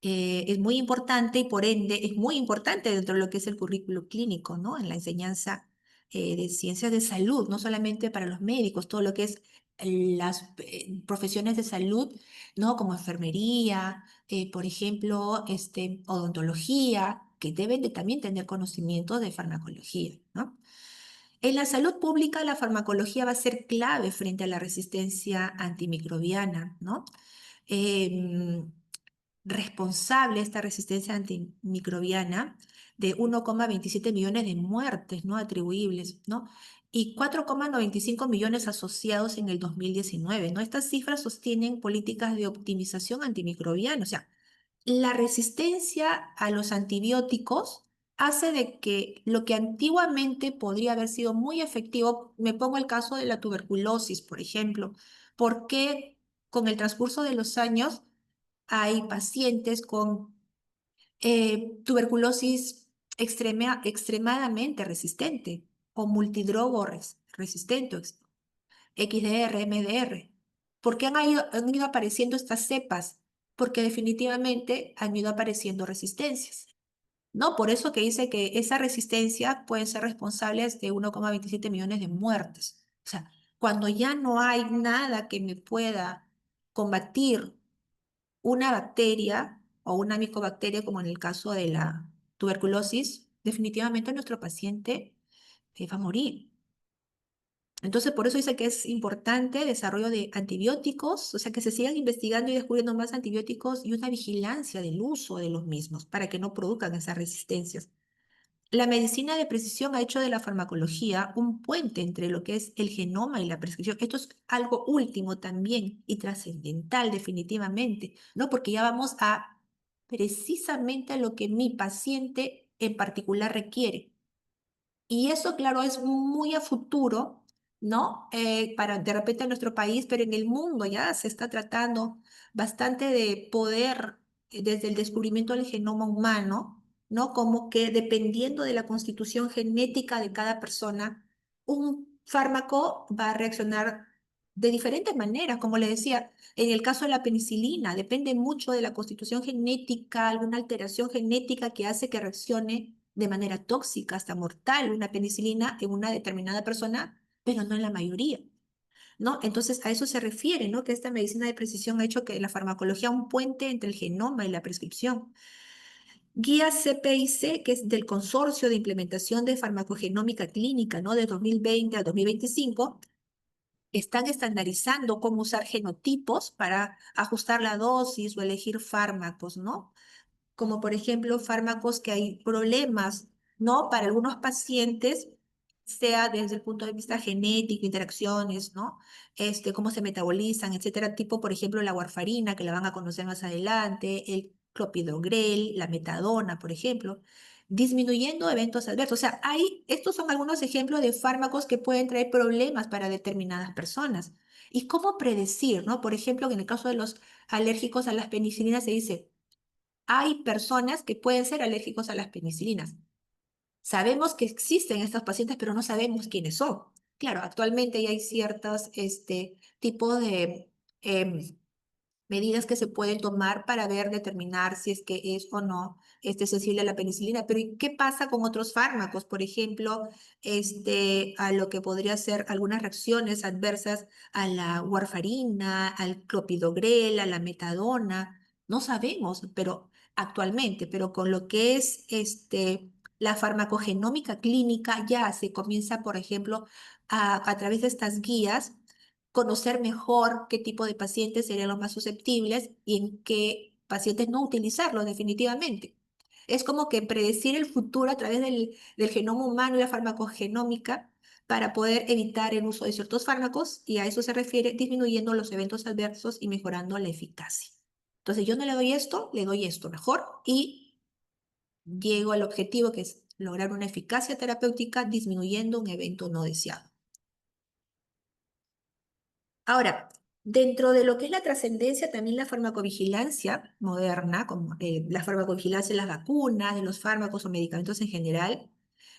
es muy importante, y por ende es muy importante dentro de lo que es el currículo clínico, ¿no? En la enseñanza de ciencias de salud, no solamente para los médicos, todo lo que es las profesiones de salud, ¿no? Como enfermería, por ejemplo, odontología, que deben de también tener conocimiento de farmacología, ¿no? En la salud pública, la farmacología va a ser clave frente a la resistencia antimicrobiana, ¿no? Em, Responsable esta resistencia antimicrobiana de 1,27 millones de muertes no atribuibles, ¿no? Y 4,95 millones asociados en el 2019, ¿no? Estas cifras sostienen políticas de optimización antimicrobiana. O sea, la resistencia a los antibióticos hace de que lo que antiguamente podría haber sido muy efectivo, me pongo el caso de la tuberculosis, por ejemplo, porque con el transcurso de los años hay pacientes con tuberculosis extremadamente resistente o multidrogo resistente, XDR, MDR. ¿Por qué han ido apareciendo estas cepas? Porque definitivamente han ido apareciendo resistencias, ¿no? Por eso que dice que esa resistencia puede ser responsable de 1,27 millones de muertes. O sea, cuando ya no hay nada que me pueda combatir una bacteria o una micobacteria, como en el caso de la tuberculosis, definitivamente nuestro paciente va a morir. Entonces, por eso dice que es importante el desarrollo de antibióticos, o sea, que se sigan investigando y descubriendo más antibióticos, y una vigilancia del uso de los mismos para que no produzcan esas resistencias. La medicina de precisión ha hecho de la farmacología un puente entre lo que es el genoma y la prescripción. Esto es algo último también y trascendental definitivamente, ¿no? Porque ya vamos a precisamente a lo que mi paciente en particular requiere. Y eso, claro, es muy a futuro, ¿no? Para de repente en nuestro país, pero en el mundo ya se está tratando bastante de poder, desde el descubrimiento del genoma humano, ¿no? Como que dependiendo de la constitución genética de cada persona, un fármaco va a reaccionar de diferentes maneras. Como le decía, en el caso de la penicilina, depende mucho de la constitución genética, alguna alteración genética que hace que reaccione de manera tóxica, hasta mortal, una penicilina en una determinada persona, pero no en la mayoría, ¿no? Entonces, a eso se refiere, ¿no? Que esta medicina de precisión ha hecho que la farmacología un puente entre el genoma y la prescripción. Guía CPIC, que es del Consorcio de Implementación de Farmacogenómica Clínica, ¿no? De 2020 a 2025, están estandarizando cómo usar genotipos para ajustar la dosis o elegir fármacos, ¿no? Como por ejemplo fármacos que hay problemas, ¿no? Para algunos pacientes, sea desde el punto de vista genético, interacciones, ¿no? Cómo se metabolizan, etcétera, tipo por ejemplo la warfarina, que la van a conocer más adelante, el clopidogrel, la metadona, por ejemplo, disminuyendo eventos adversos. O sea, estos son algunos ejemplos de fármacos que pueden traer problemas para determinadas personas. ¿Y cómo predecir, no? Por ejemplo, en el caso de los alérgicos a las penicilinas se dice, hay personas que pueden ser alérgicos a las penicilinas. Sabemos que existen estos pacientes, pero no sabemos quiénes son. Claro, actualmente ya hay ciertos tipos de medidas que se pueden tomar para ver, determinar si es que es o no sensible a la penicilina. Pero ¿y qué pasa con otros fármacos? Por ejemplo, a lo que podría ser algunas reacciones adversas a la warfarina, al clopidogrel, a la metadona. No sabemos, pero actualmente, pero con lo que es la farmacogenómica clínica ya se comienza, por ejemplo, a través de estas guías conocer mejor qué tipo de pacientes serían los más susceptibles y en qué pacientes no utilizarlos definitivamente. Es como que predecir el futuro a través del genoma humano y la farmacogenómica para poder evitar el uso de ciertos fármacos, y a eso se refiere disminuyendo los eventos adversos y mejorando la eficacia. Entonces yo no le doy esto, le doy esto mejor y llego al objetivo, que es lograr una eficacia terapéutica disminuyendo un evento no deseado. Ahora, dentro de lo que es la trascendencia, también la farmacovigilancia moderna, como la farmacovigilancia de las vacunas, de los fármacos o medicamentos en general,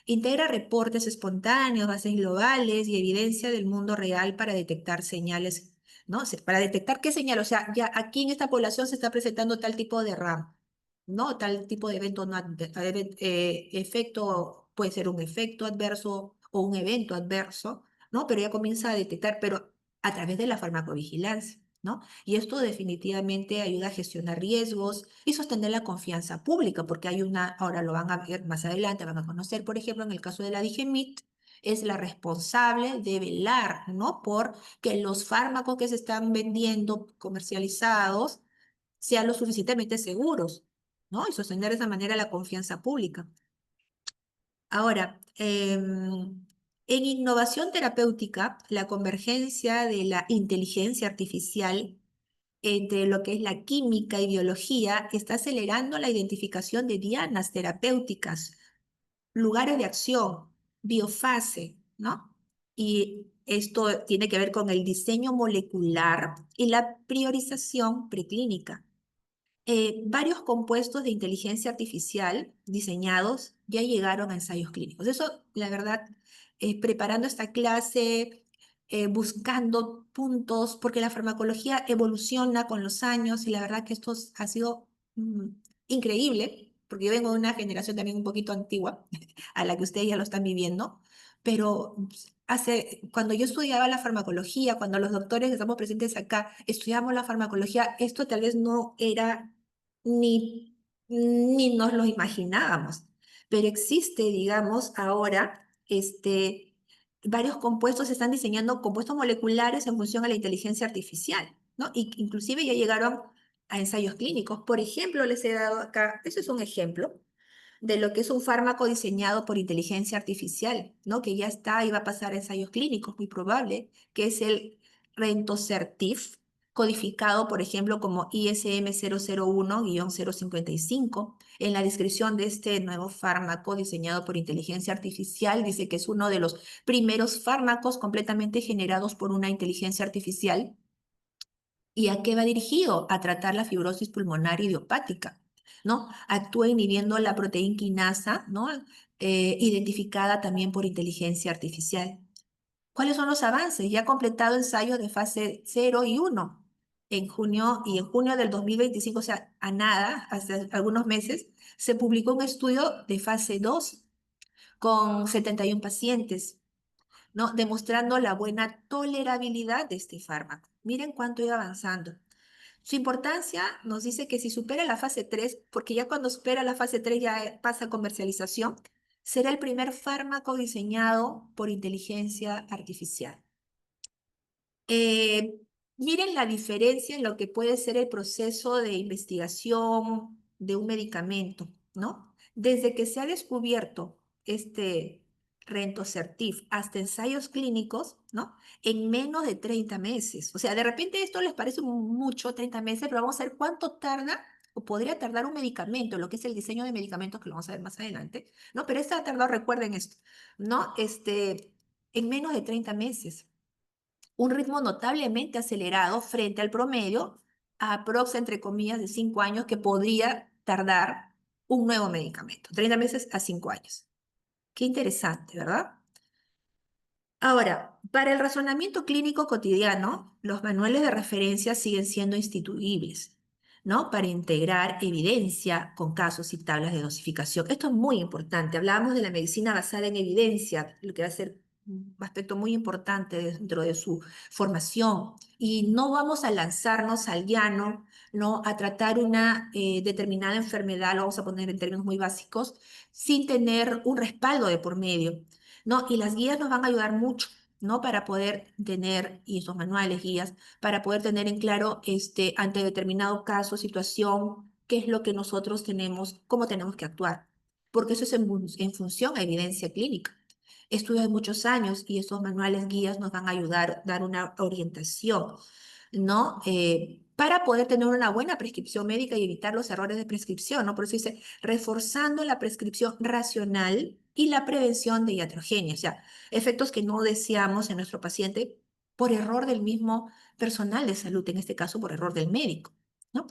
integra reportes espontáneos, bases globales y evidencia del mundo real para detectar señales, ¿no? Para detectar qué señal, o sea, ya aquí en esta población se está presentando tal tipo de RAM, ¿no? Tal tipo de evento, efecto, puede ser un efecto adverso o un evento adverso, ¿no? Pero ya comienza a detectar, pero a través de la farmacovigilancia, ¿no? Y esto definitivamente ayuda a gestionar riesgos y sostener la confianza pública, porque hay ahora lo van a ver más adelante, van a conocer, por ejemplo, en el caso de la DIGEMIT, es la responsable de velar, ¿no? Por que los fármacos que se están vendiendo, comercializados, sean lo suficientemente seguros, ¿no? Y sostener de esa manera la confianza pública. Ahora, en innovación terapéutica, la convergencia de la inteligencia artificial entre lo que es la química y biología está acelerando la identificación de dianas terapéuticas, lugares de acción, biofase, ¿no? Y esto tiene que ver con el diseño molecular y la priorización preclínica. Varios compuestos de inteligencia artificial diseñados ya llegaron a ensayos clínicos. Eso, la verdad, preparando esta clase, buscando puntos, porque la farmacología evoluciona con los años y la verdad que esto ha sido increíble, porque yo vengo de una generación también un poquito antigua, a la que ustedes ya lo están viviendo, pero cuando yo estudiaba la farmacología, cuando los doctores que estamos presentes acá estudiamos la farmacología, esto tal vez no era ni nos lo imaginábamos, pero existe, digamos, ahora, varios compuestos, se están diseñando compuestos moleculares en función a la inteligencia artificial, ¿no? Y inclusive ya llegaron a ensayos clínicos. Por ejemplo, les he dado acá, eso es un ejemplo de lo que es un fármaco diseñado por inteligencia artificial, ¿no? Que ya está y va a pasar a ensayos clínicos, muy probable, que es el Rentosertib, codificado, por ejemplo, como ISM 001-055. En la descripción de este nuevo fármaco diseñado por inteligencia artificial, dice que es uno de los primeros fármacos completamente generados por una inteligencia artificial. ¿Y a qué va dirigido? A tratar la fibrosis pulmonar idiopática, ¿no? Actúa inhibiendo la proteína quinasa, ¿no? Identificada también por inteligencia artificial. ¿Cuáles son los avances? Ya ha completado ensayos de fase 0 y 1 en junio del 2025, o sea, a nada, hace algunos meses, se publicó un estudio de fase 2 con 71 pacientes, ¿no? Demostrando la buena tolerabilidad de este fármaco. Miren cuánto iba avanzando. Su importancia nos dice que si supera la fase 3, porque ya cuando supera la fase 3 ya pasa a comercialización, será el primer fármaco diseñado por inteligencia artificial. Eh, Miren la diferencia en lo que puede ser el proceso de investigación de un medicamento, ¿no? Desde que se ha descubierto este Rentocertif hasta ensayos clínicos, ¿no? En menos de 30 meses. O sea, de repente esto les parece mucho, 30 meses, pero vamos a ver cuánto tarda o podría tardar un medicamento, lo que es el diseño de medicamentos, que lo vamos a ver más adelante, ¿no? Pero esto ha tardado, recuerden esto, ¿no? En menos de 30 meses, un ritmo notablemente acelerado frente al promedio, entre comillas, de 5 años que podría tardar un nuevo medicamento, 30 meses a 5 años. Qué interesante, ¿verdad? Ahora, para el razonamiento clínico cotidiano, los manuales de referencia siguen siendo instituibles, ¿no? Para integrar evidencia con casos y tablas de dosificación. Esto es muy importante. Hablábamos de la medicina basada en evidencia, lo que va a ser un aspecto muy importante dentro de su formación. Y no vamos a lanzarnos al llano, ¿no? A tratar una determinada enfermedad, lo vamos a poner en términos muy básicos, sin tener un respaldo de por medio, ¿no? Y las guías nos van a ayudar mucho, ¿no? Para poder tener, y esos manuales, guías, para poder tener en claro, ante determinado caso, situación, qué es lo que nosotros tenemos, cómo tenemos que actuar. Porque eso es en función a evidencia clínica. Estudios de muchos años y esos manuales, guías nos van a ayudar a dar una orientación, ¿no? Para poder tener una buena prescripción médica y evitar los errores de prescripción, ¿no? Por eso dice, reforzando la prescripción racional y la prevención de iatrogenia, o sea, efectos que no deseamos en nuestro paciente por error del mismo personal de salud, en este caso por error del médico, ¿no?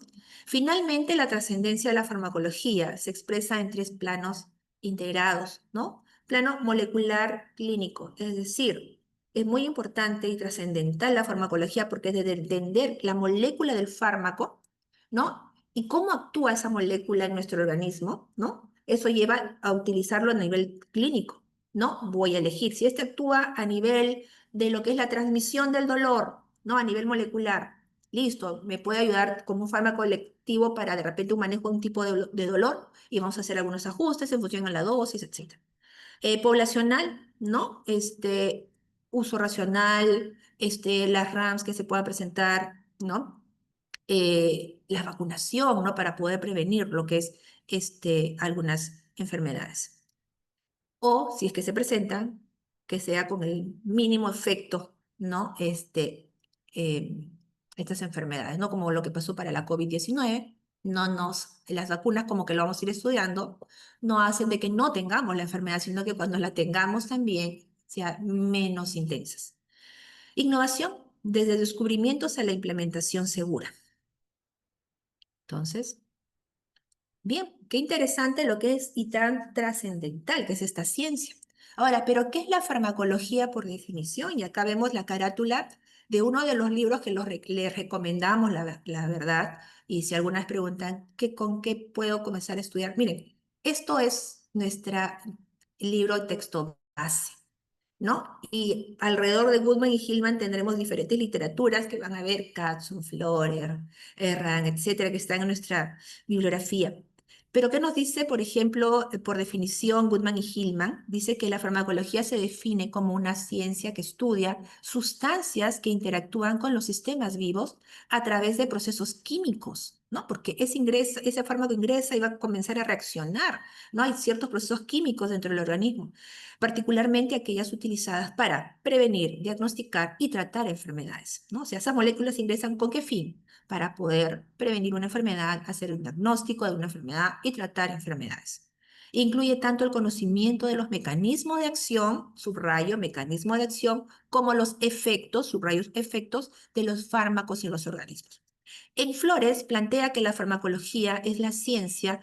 Finalmente, la trascendencia de la farmacología se expresa en 3 planos integrados, ¿no? Plano molecular clínico, es decir, es muy importante y trascendental la farmacología porque es de entender la molécula del fármaco, ¿no? Y cómo actúa esa molécula en nuestro organismo, ¿no? Eso lleva a utilizarlo a nivel clínico, ¿no? Voy a elegir si este actúa a nivel de lo que es la transmisión del dolor, ¿no? A nivel molecular. Listo, me puede ayudar como un fármaco electivo para de repente un manejo de un tipo de dolor y vamos a hacer algunos ajustes en función a la dosis, etc. Poblacional, ¿no? Uso racional, las RAMs que se puedan presentar, ¿no? La vacunación, ¿no? Para poder prevenir lo que es algunas enfermedades. O, si es que se presentan, que sea con el mínimo efecto, ¿no? Eh, Estas enfermedades, ¿no? Como lo que pasó para la COVID-19, las vacunas, como que lo vamos a ir estudiando, no hacen de que no tengamos la enfermedad, sino que cuando la tengamos también sea menos intensas. Innovación, desde descubrimientos a la implementación segura. Entonces, bien, qué interesante lo que es y tan trascendental que es esta ciencia. Ahora, ¿pero qué es la farmacología por definición? Y acá vemos la carátula de uno de los libros que les recomendamos, la verdad. Y si algunas preguntan, ¿con qué puedo comenzar a estudiar? Miren, esto es nuestro libro de texto base, ¿no? Y alrededor de Goodman y Hillman tendremos diferentes literaturas que van a ver, Katzun, Florer, Erran, etcétera, que están en nuestra bibliografía. Pero ¿qué nos dice, por ejemplo, por definición, Goodman y Hillman? Dice que la farmacología se define como una ciencia que estudia sustancias que interactúan con los sistemas vivos a través de procesos químicos, ¿no? Porque ese fármaco ingresa y va a comenzar a reaccionar, ¿no? Hay ciertos procesos químicos dentro del organismo, particularmente aquellas utilizadas para prevenir, diagnosticar y tratar enfermedades, ¿no? O sea, esas moléculas ingresan ¿con qué fin? Para poder prevenir una enfermedad, hacer un diagnóstico de una enfermedad y tratar enfermedades. Incluye tanto el conocimiento de los mecanismos de acción, subrayo, mecanismo de acción, como los efectos, subrayo, efectos de los fármacos en los organismos. En Flores plantea que la farmacología es la ciencia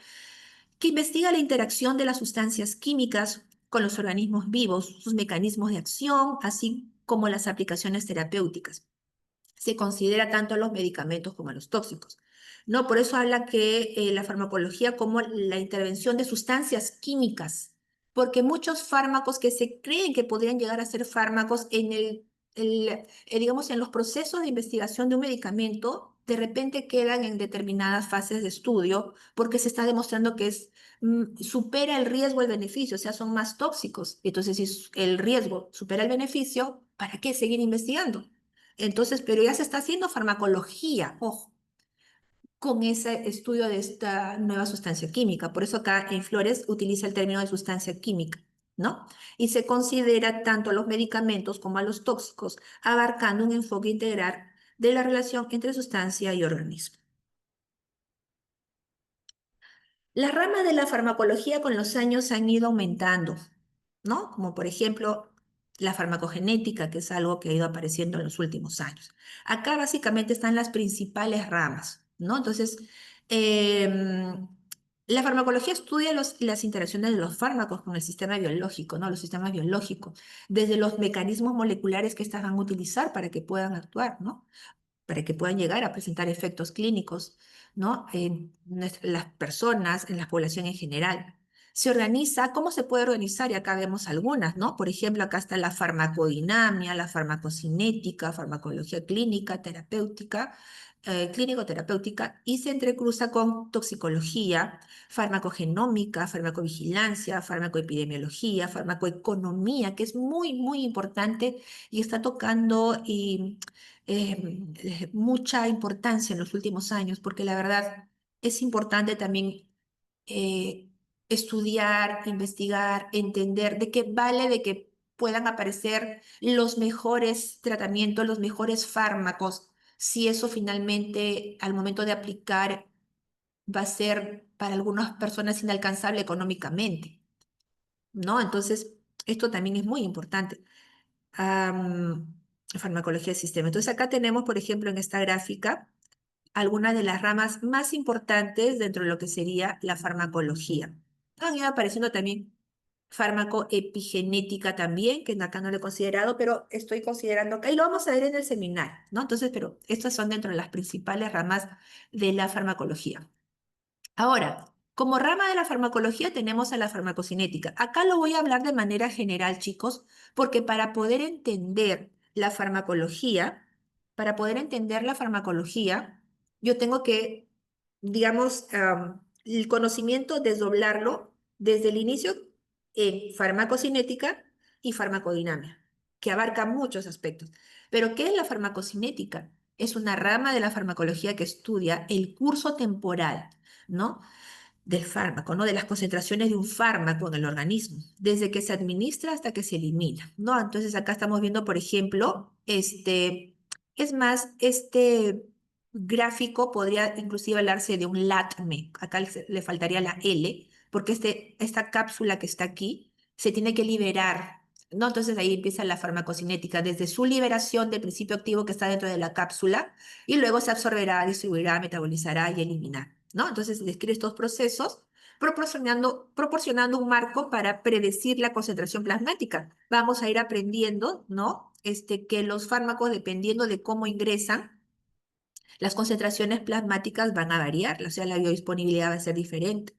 que investiga la interacción de las sustancias químicas con los organismos vivos, sus mecanismos de acción, así como las aplicaciones terapéuticas. Se considera tanto a los medicamentos como a los tóxicos, ¿no? Por eso habla que la farmacología como la intervención de sustancias químicas, porque muchos fármacos que se creen que podrían llegar a ser fármacos digamos, en los procesos de investigación de un medicamento, de repente quedan en determinadas fases de estudio porque se está demostrando que supera el riesgo el beneficio, o sea, son más tóxicos. Entonces, si el riesgo supera el beneficio, ¿para qué seguir investigando? Entonces, pero ya se está haciendo farmacología, ojo, con ese estudio de esta nueva sustancia química. Por eso acá en Flores utiliza el término de sustancia química, ¿no? Y se considera tanto a los medicamentos como a los tóxicos, abarcando un enfoque integral de la relación entre sustancia y organismo. Las ramas de la farmacología con los años han ido aumentando, ¿no? Como por ejemplo la farmacogenética, que es algo que ha ido apareciendo en los últimos años. Acá básicamente están las principales ramas, ¿no? Entonces, la farmacología estudia las interacciones de los fármacos con el sistema biológico, ¿no? Los sistemas biológicos, desde los mecanismos moleculares que estas van a utilizar para que puedan actuar, ¿no? Para que puedan llegar a presentar efectos clínicos, ¿no? En las personas, en la población en general. Se organiza, ¿cómo se puede organizar? Y acá vemos algunas, ¿no? Por ejemplo, acá está la farmacodinamia, la farmacocinética, farmacología clínica, terapéutica, clínico-terapéutica, y se entrecruza con toxicología, farmacogenómica, farmacovigilancia, farmacoepidemiología, farmacoeconomía, que es muy, muy importante y está tocando mucha importancia en los últimos años, porque la verdad es importante también eh, estudiar, investigar, entender de qué vale de que puedan aparecer los mejores tratamientos, los mejores fármacos, si eso finalmente al momento de aplicar va a ser para algunas personas inalcanzable económicamente, ¿no? Entonces, esto también es muy importante. Farmacología del sistema. Entonces acá tenemos, por ejemplo, en esta gráfica, algunas de las ramas más importantes dentro de lo que sería la farmacología. Han ido apareciendo también farmacoepigenética también, que acá no lo he considerado, pero estoy considerando acá, y lo vamos a ver en el seminario, ¿no? Entonces, pero estas son dentro de las principales ramas de la farmacología. Ahora, como rama de la farmacología tenemos a la farmacocinética. Acá lo voy a hablar de manera general, chicos, porque para poder entender la farmacología, yo tengo que, digamos, el conocimiento desdoblarlo desde el inicio en farmacocinética y farmacodinamia, que abarca muchos aspectos. Pero, ¿qué es la farmacocinética? Es una rama de la farmacología que estudia el curso temporal, ¿no? Del fármaco, ¿no? De las concentraciones de un fármaco en el organismo, desde que se administra hasta que se elimina, ¿no? Entonces acá estamos viendo, por ejemplo, es más, este gráfico podría inclusive hablarse de un LATME, acá le faltaría la L, porque esta cápsula que está aquí se tiene que liberar, ¿no? Entonces ahí empieza la farmacocinética, desde su liberación del principio activo que está dentro de la cápsula, y luego se absorberá, distribuirá, metabolizará y eliminará, ¿no? Entonces describe estos procesos proporcionando un marco para predecir la concentración plasmática. Vamos a ir aprendiendo, ¿no? Que los fármacos, dependiendo de cómo ingresan, las concentraciones plasmáticas van a variar, o sea, la biodisponibilidad va a ser diferente,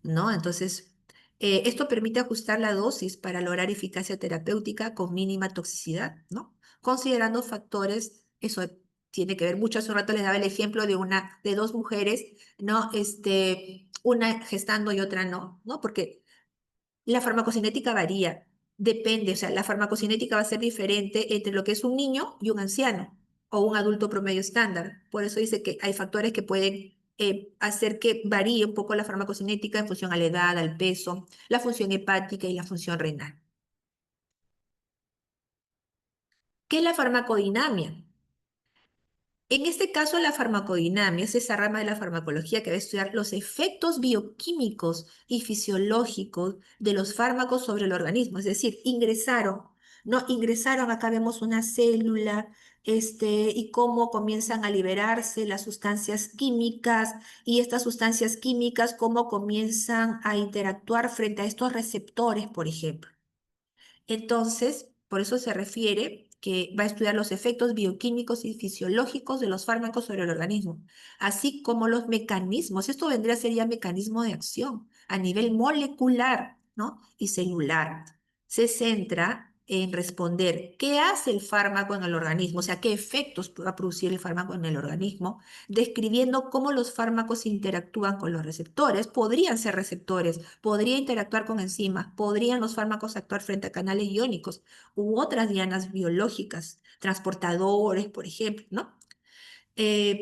¿no? Entonces, esto permite ajustar la dosis para lograr eficacia terapéutica con mínima toxicidad, ¿no? Considerando factores, eso tiene que ver mucho, hace un rato les daba el ejemplo de dos mujeres, ¿no? Una gestando y otra no, ¿no? Porque la farmacocinética varía, depende, o sea, la farmacocinética va a ser diferente entre lo que es un niño y un anciano o un adulto promedio estándar. Por eso dice que hay factores que pueden hacer que varíe un poco la farmacocinética en función a la edad, al peso, la función hepática y la función renal. ¿Qué es la farmacodinamia? En este caso, la farmacodinamia es esa rama de la farmacología que va a estudiar los efectos bioquímicos y fisiológicos de los fármacos sobre el organismo. Es decir, ingresaron, acá vemos una célula, y cómo comienzan a liberarse las sustancias químicas y estas sustancias químicas, cómo comienzan a interactuar frente a estos receptores, por ejemplo. Entonces, por eso se refiere que va a estudiar los efectos bioquímicos y fisiológicos de los fármacos sobre el organismo, así como los mecanismos. Esto vendría a ser ya mecanismo de acción a nivel molecular, ¿no? Y celular. Se centra en responder qué hace el fármaco en el organismo, o sea, qué efectos va a producir el fármaco en el organismo, describiendo cómo los fármacos interactúan con los receptores, podrían ser receptores, podría interactuar con enzimas, podrían los fármacos actuar frente a canales iónicos u otras dianas biológicas, transportadores, por ejemplo, ¿no?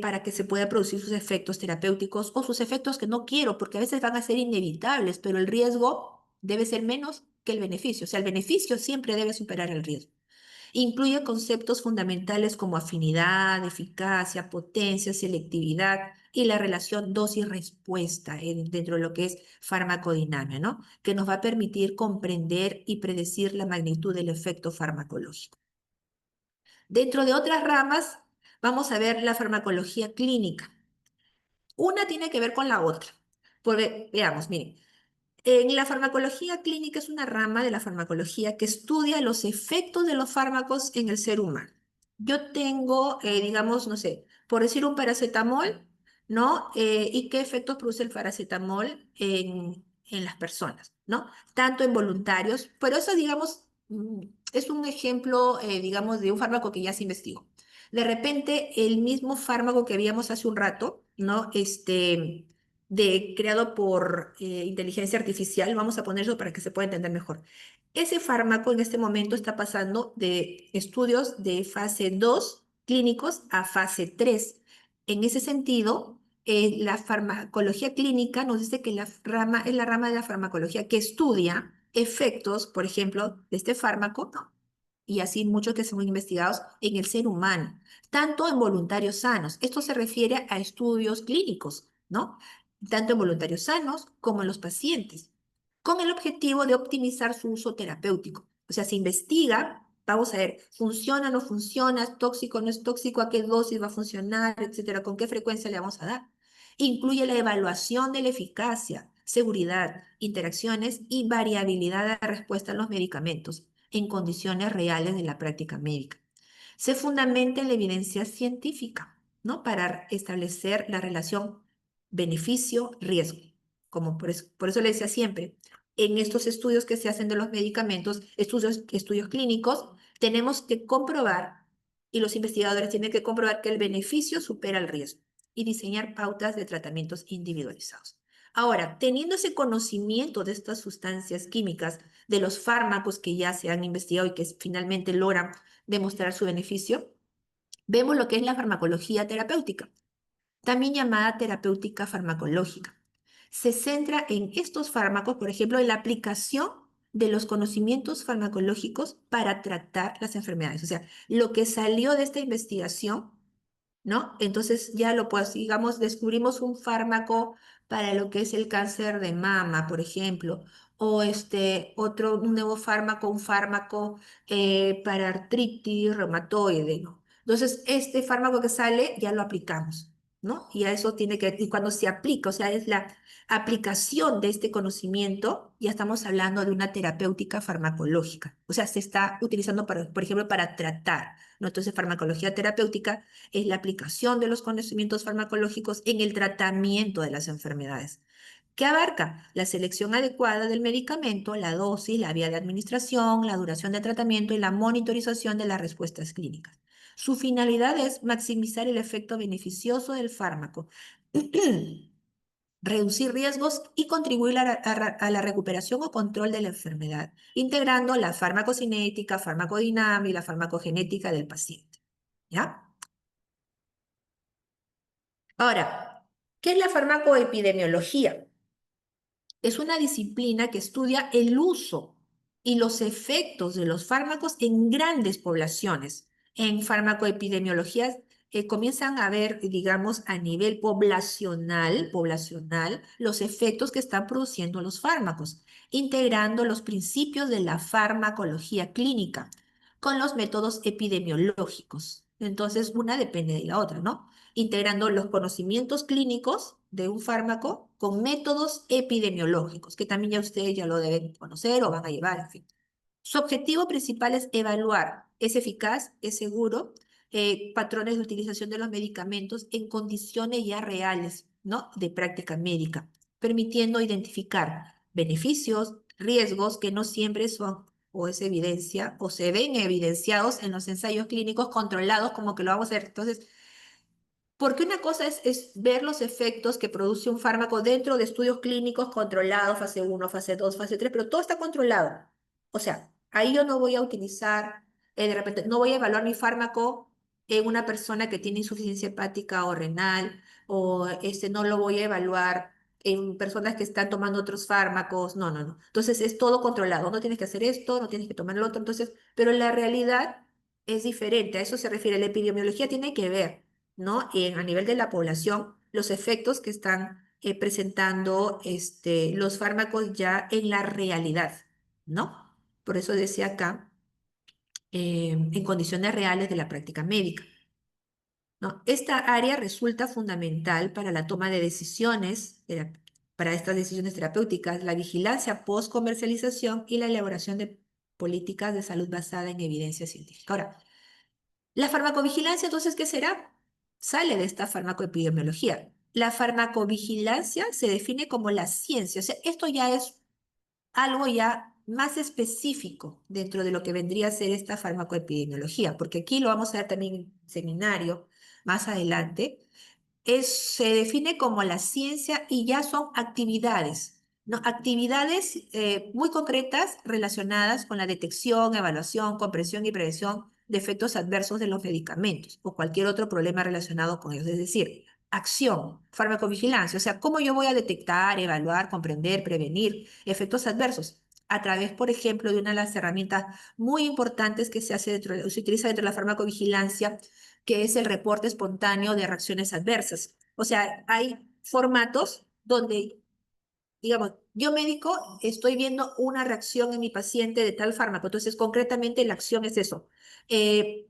Para que se puedan producir sus efectos terapéuticos o sus efectos que no quiero, porque a veces van a ser inevitables, pero el riesgo debe ser menos que el beneficio. O sea, el beneficio siempre debe superar el riesgo. Incluye conceptos fundamentales como afinidad, eficacia, potencia, selectividad y la relación dosis-respuesta dentro de lo que es farmacodinámica, ¿no? Que nos va a permitir comprender y predecir la magnitud del efecto farmacológico. Dentro de otras ramas, vamos a ver la farmacología clínica. Una tiene que ver con la otra. Veamos, miren. En la farmacología clínica es una rama de la farmacología que estudia los efectos de los fármacos en el ser humano. Yo tengo, digamos, no sé, por decir un paracetamol, ¿no? ¿Y qué efectos produce el paracetamol en las personas, ¿no? Tanto en voluntarios, pero eso, digamos, es un ejemplo, digamos, de un fármaco que ya se investigó. De repente, el mismo fármaco que habíamos hace un rato, ¿no? Creado por inteligencia artificial, vamos a poner eso para que se pueda entender mejor. Ese fármaco en este momento está pasando de estudios de fase 2 clínicos a fase 3. En ese sentido, la farmacología clínica nos dice que es la rama de la farmacología que estudia efectos, por ejemplo, de este fármaco, ¿no? Y así muchos que son investigados en el ser humano, tanto en voluntarios sanos. Esto se refiere a estudios clínicos, ¿no? Tanto en voluntarios sanos como en los pacientes, con el objetivo de optimizar su uso terapéutico. O sea, se investiga, vamos a ver, funciona o no funciona, es tóxico o no es tóxico, a qué dosis va a funcionar, etcétera, con qué frecuencia le vamos a dar. Incluye la evaluación de la eficacia, seguridad, interacciones y variabilidad de respuesta a los medicamentos en condiciones reales de la práctica médica. Se fundamenta en la evidencia científica, ¿no? Para establecer la relación beneficio-riesgo. Como por eso le decía siempre, en estos estudios que se hacen de los medicamentos, estudios clínicos, tenemos que comprobar, y los investigadores tienen que comprobar que el beneficio supera el riesgo y diseñar pautas de tratamientos individualizados. Ahora, teniendo ese conocimiento de estas sustancias químicas, de los fármacos que ya se han investigado y que finalmente logran demostrar su beneficio, vemos lo que es la farmacología terapéutica, también llamada terapéutica farmacológica. Se centra en estos fármacos, por ejemplo, en la aplicación de los conocimientos farmacológicos para tratar las enfermedades. O sea, lo que salió de esta investigación, ¿no? Entonces ya pues, digamos, descubrimos un fármaco para lo que es el cáncer de mama, por ejemplo, o un nuevo fármaco, un fármaco para artritis reumatoide, ¿no? Entonces, este fármaco que sale ya lo aplicamos, ¿no? Y a eso y cuando se aplica, o sea, es la aplicación de este conocimiento, ya estamos hablando de una terapéutica farmacológica. O sea, se está utilizando, por ejemplo, para tratar, ¿no? Entonces, farmacología terapéutica es la aplicación de los conocimientos farmacológicos en el tratamiento de las enfermedades, que abarca la selección adecuada del medicamento, la dosis, la vía de administración, la duración de tratamiento y la monitorización de las respuestas clínicas. Su finalidad es maximizar el efecto beneficioso del fármaco, reducir riesgos y contribuir a la recuperación o control de la enfermedad, integrando la farmacocinética, farmacodinámica y la farmacogenética del paciente. ¿Ya? Ahora, ¿qué es la farmacoepidemiología? Es una disciplina que estudia el uso y los efectos de los fármacos en grandes poblaciones. En farmacoepidemiología comienzan a ver, digamos, a nivel poblacional, los efectos que están produciendo los fármacos, integrando los principios de la farmacología clínica con los métodos epidemiológicos. Entonces, una depende de la otra, ¿no? Integrando los conocimientos clínicos de un fármaco con métodos epidemiológicos, que también ya ustedes ya lo deben conocer o van a llevar, en fin. Su objetivo principal es evaluar, ¿es eficaz, es seguro? Patrones de utilización de los medicamentos en condiciones ya reales, ¿no? De práctica médica, permitiendo identificar beneficios, riesgos que no siempre son o es evidencia, o se ven evidenciados en los ensayos clínicos controlados como que lo vamos a ver. Entonces, porque una cosa es ver los efectos que produce un fármaco dentro de estudios clínicos controlados, fase 1, fase 2, fase 3, pero todo está controlado. O sea, ahí yo no voy a utilizar, de repente, no voy a evaluar mi fármaco en una persona que tiene insuficiencia hepática o renal, o no lo voy a evaluar en personas que están tomando otros fármacos. No, no, no. Entonces es todo controlado. No tienes que hacer esto, no tienes que tomar lo otro. Entonces, pero la realidad es diferente. A eso se refiere. La epidemiología tiene que ver, ¿no? A nivel de la población, los efectos que están presentando los fármacos ya en la realidad, ¿no? Por eso decía acá, en condiciones reales de la práctica médica, ¿no? Esta área resulta fundamental para la toma de decisiones, para estas decisiones terapéuticas, la vigilancia post-comercialización y la elaboración de políticas de salud basada en evidencia científica. Ahora, la farmacovigilancia, entonces, ¿qué será? Sale de esta farmacoepidemiología. La farmacovigilancia se define como la ciencia, o sea, esto ya es algo ya más específico dentro de lo que vendría a ser esta farmacoepidemiología, porque aquí lo vamos a ver también en seminario más adelante, se define como la ciencia y ya son actividades, ¿no? Actividades muy concretas relacionadas con la detección, evaluación, comprensión y prevención de efectos adversos de los medicamentos o cualquier otro problema relacionado con ellos. Es decir, acción, farmacovigilancia, o sea, cómo yo voy a detectar, evaluar, comprender, prevenir efectos adversos. A través, por ejemplo, de una de las herramientas muy importantes que se utiliza dentro de la farmacovigilancia, que es el reporte espontáneo de reacciones adversas. O sea, hay formatos donde, digamos, yo médico estoy viendo una reacción en mi paciente de tal fármaco. Entonces, concretamente, la acción es eso. Eh,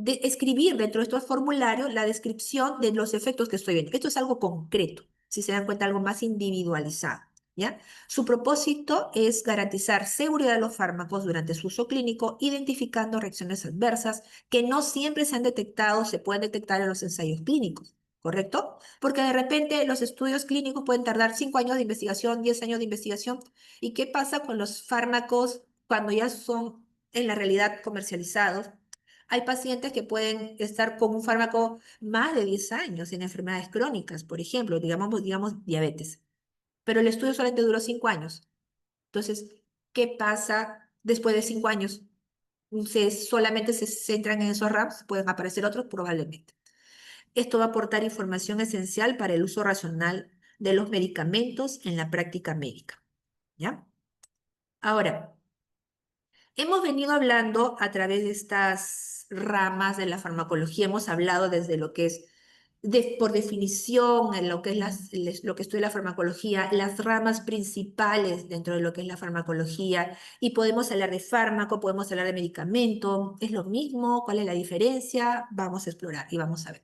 escribir dentro de estos formularios la descripción de los efectos que estoy viendo. Esto es algo concreto, si se dan cuenta, algo más individualizado, ¿ya? Su propósito es garantizar seguridad de los fármacos durante su uso clínico, identificando reacciones adversas que no siempre se han detectado, se pueden detectar en los ensayos clínicos, ¿correcto? Porque de repente los estudios clínicos pueden tardar 5 años de investigación, 10 años de investigación. ¿Y qué pasa con los fármacos cuando ya son en la realidad comercializados? Hay pacientes que pueden estar con un fármaco más de 10 años en enfermedades crónicas, por ejemplo, digamos diabetes, pero el estudio solamente duró 5 años. Entonces, ¿qué pasa después de 5 años? Solamente se centran en esos RAMs, pueden aparecer otros probablemente. Esto va a aportar información esencial para el uso racional de los medicamentos en la práctica médica, ¿ya? Ahora, hemos venido hablando a través de estas ramas de la farmacología, hemos hablado desde lo que es, por definición, en lo que es lo que estudia la farmacología, las ramas principales dentro de lo que es la farmacología, y podemos hablar de fármaco, podemos hablar de medicamento, ¿es lo mismo? ¿Cuál es la diferencia? Vamos a explorar y vamos a ver.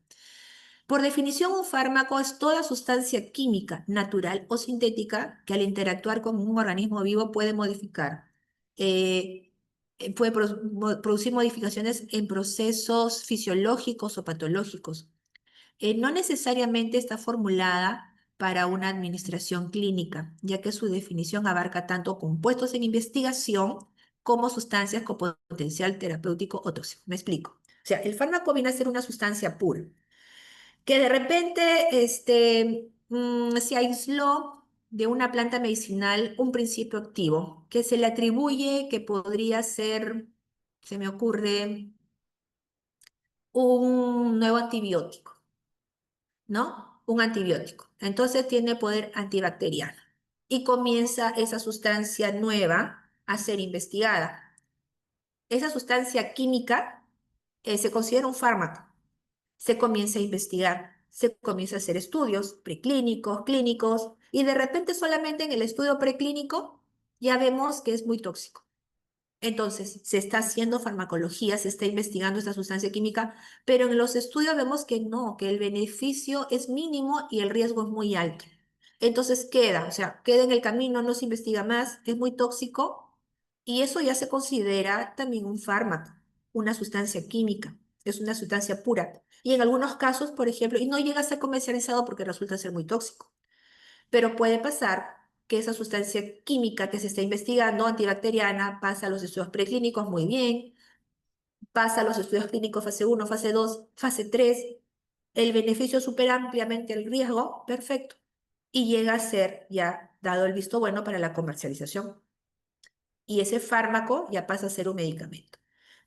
Por definición, un fármaco es toda sustancia química, natural o sintética que al interactuar con un organismo vivo puede modificar. Puede producir modificaciones en procesos fisiológicos o patológicos. No necesariamente está formulada para una administración clínica, ya que su definición abarca tanto compuestos en investigación como sustancias con potencial terapéutico o tóxico. Me explico. O sea, el fármaco viene a ser una sustancia pura que de repente se aisló de una planta medicinal un principio activo que se le atribuye que podría ser, se me ocurre, un nuevo antibiótico, ¿no? Un antibiótico. Entonces tiene poder antibacteriano y comienza esa sustancia nueva a ser investigada. Esa sustancia química se considera un fármaco. Se comienza a investigar, se comienza a hacer estudios preclínicos, clínicos, y de repente solamente en el estudio preclínico ya vemos que es muy tóxico. Entonces, se está haciendo farmacología, se está investigando esta sustancia química, pero en los estudios vemos que no, que el beneficio es mínimo y el riesgo es muy alto. Entonces queda, o sea, queda en el camino, no se investiga más, es muy tóxico y eso ya se considera también un fármaco, una sustancia química, es una sustancia pura. Y en algunos casos, por ejemplo, y no llega a ser comercializado porque resulta ser muy tóxico, pero puede pasar que esa sustancia química que se está investigando, antibacteriana, pasa a los estudios preclínicos muy bien, pasa a los estudios clínicos fase 1, fase 2, fase 3, el beneficio supera ampliamente el riesgo, perfecto, y llega a ser ya dado el visto bueno para la comercialización. Y ese fármaco ya pasa a ser un medicamento.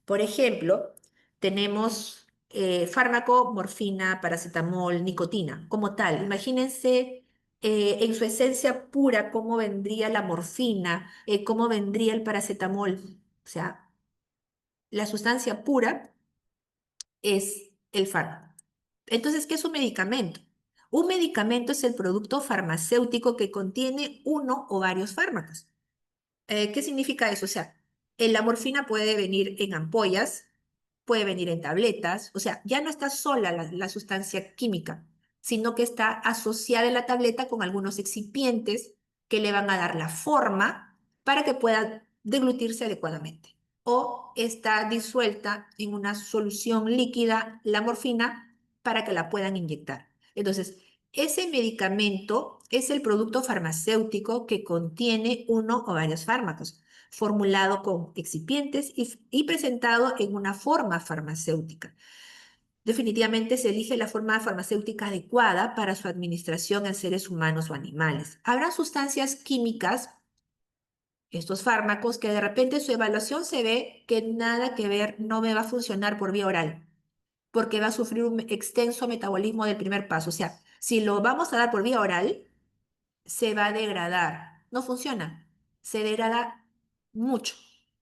Por ejemplo, tenemos fármaco, morfina, paracetamol, nicotina, como tal. Imagínense en su esencia pura cómo vendría la morfina, cómo vendría el paracetamol. O sea, la sustancia pura es el fármaco. Entonces, ¿qué es un medicamento? Un medicamento es el producto farmacéutico que contiene uno o varios fármacos. ¿Qué significa eso? O sea, la morfina puede venir en ampollas, puede venir en tabletas, o sea, ya no está sola la sustancia química, sino que está asociada en la tableta con algunos excipientes que le van a dar la forma para que pueda deglutirse adecuadamente. O está disuelta en una solución líquida la morfina para que la puedan inyectar. Entonces, ese medicamento es el producto farmacéutico que contiene uno o varios fármacos, formulado con excipientes y presentado en una forma farmacéutica. Definitivamente se elige la forma farmacéutica adecuada para su administración en seres humanos o animales. Habrá sustancias químicas, estos fármacos, que de repente su evaluación se ve que nada que ver, no me va a funcionar por vía oral, porque va a sufrir un extenso metabolismo del primer paso. O sea, si lo vamos a dar por vía oral, se va a degradar. No funciona. Se degrada mucho.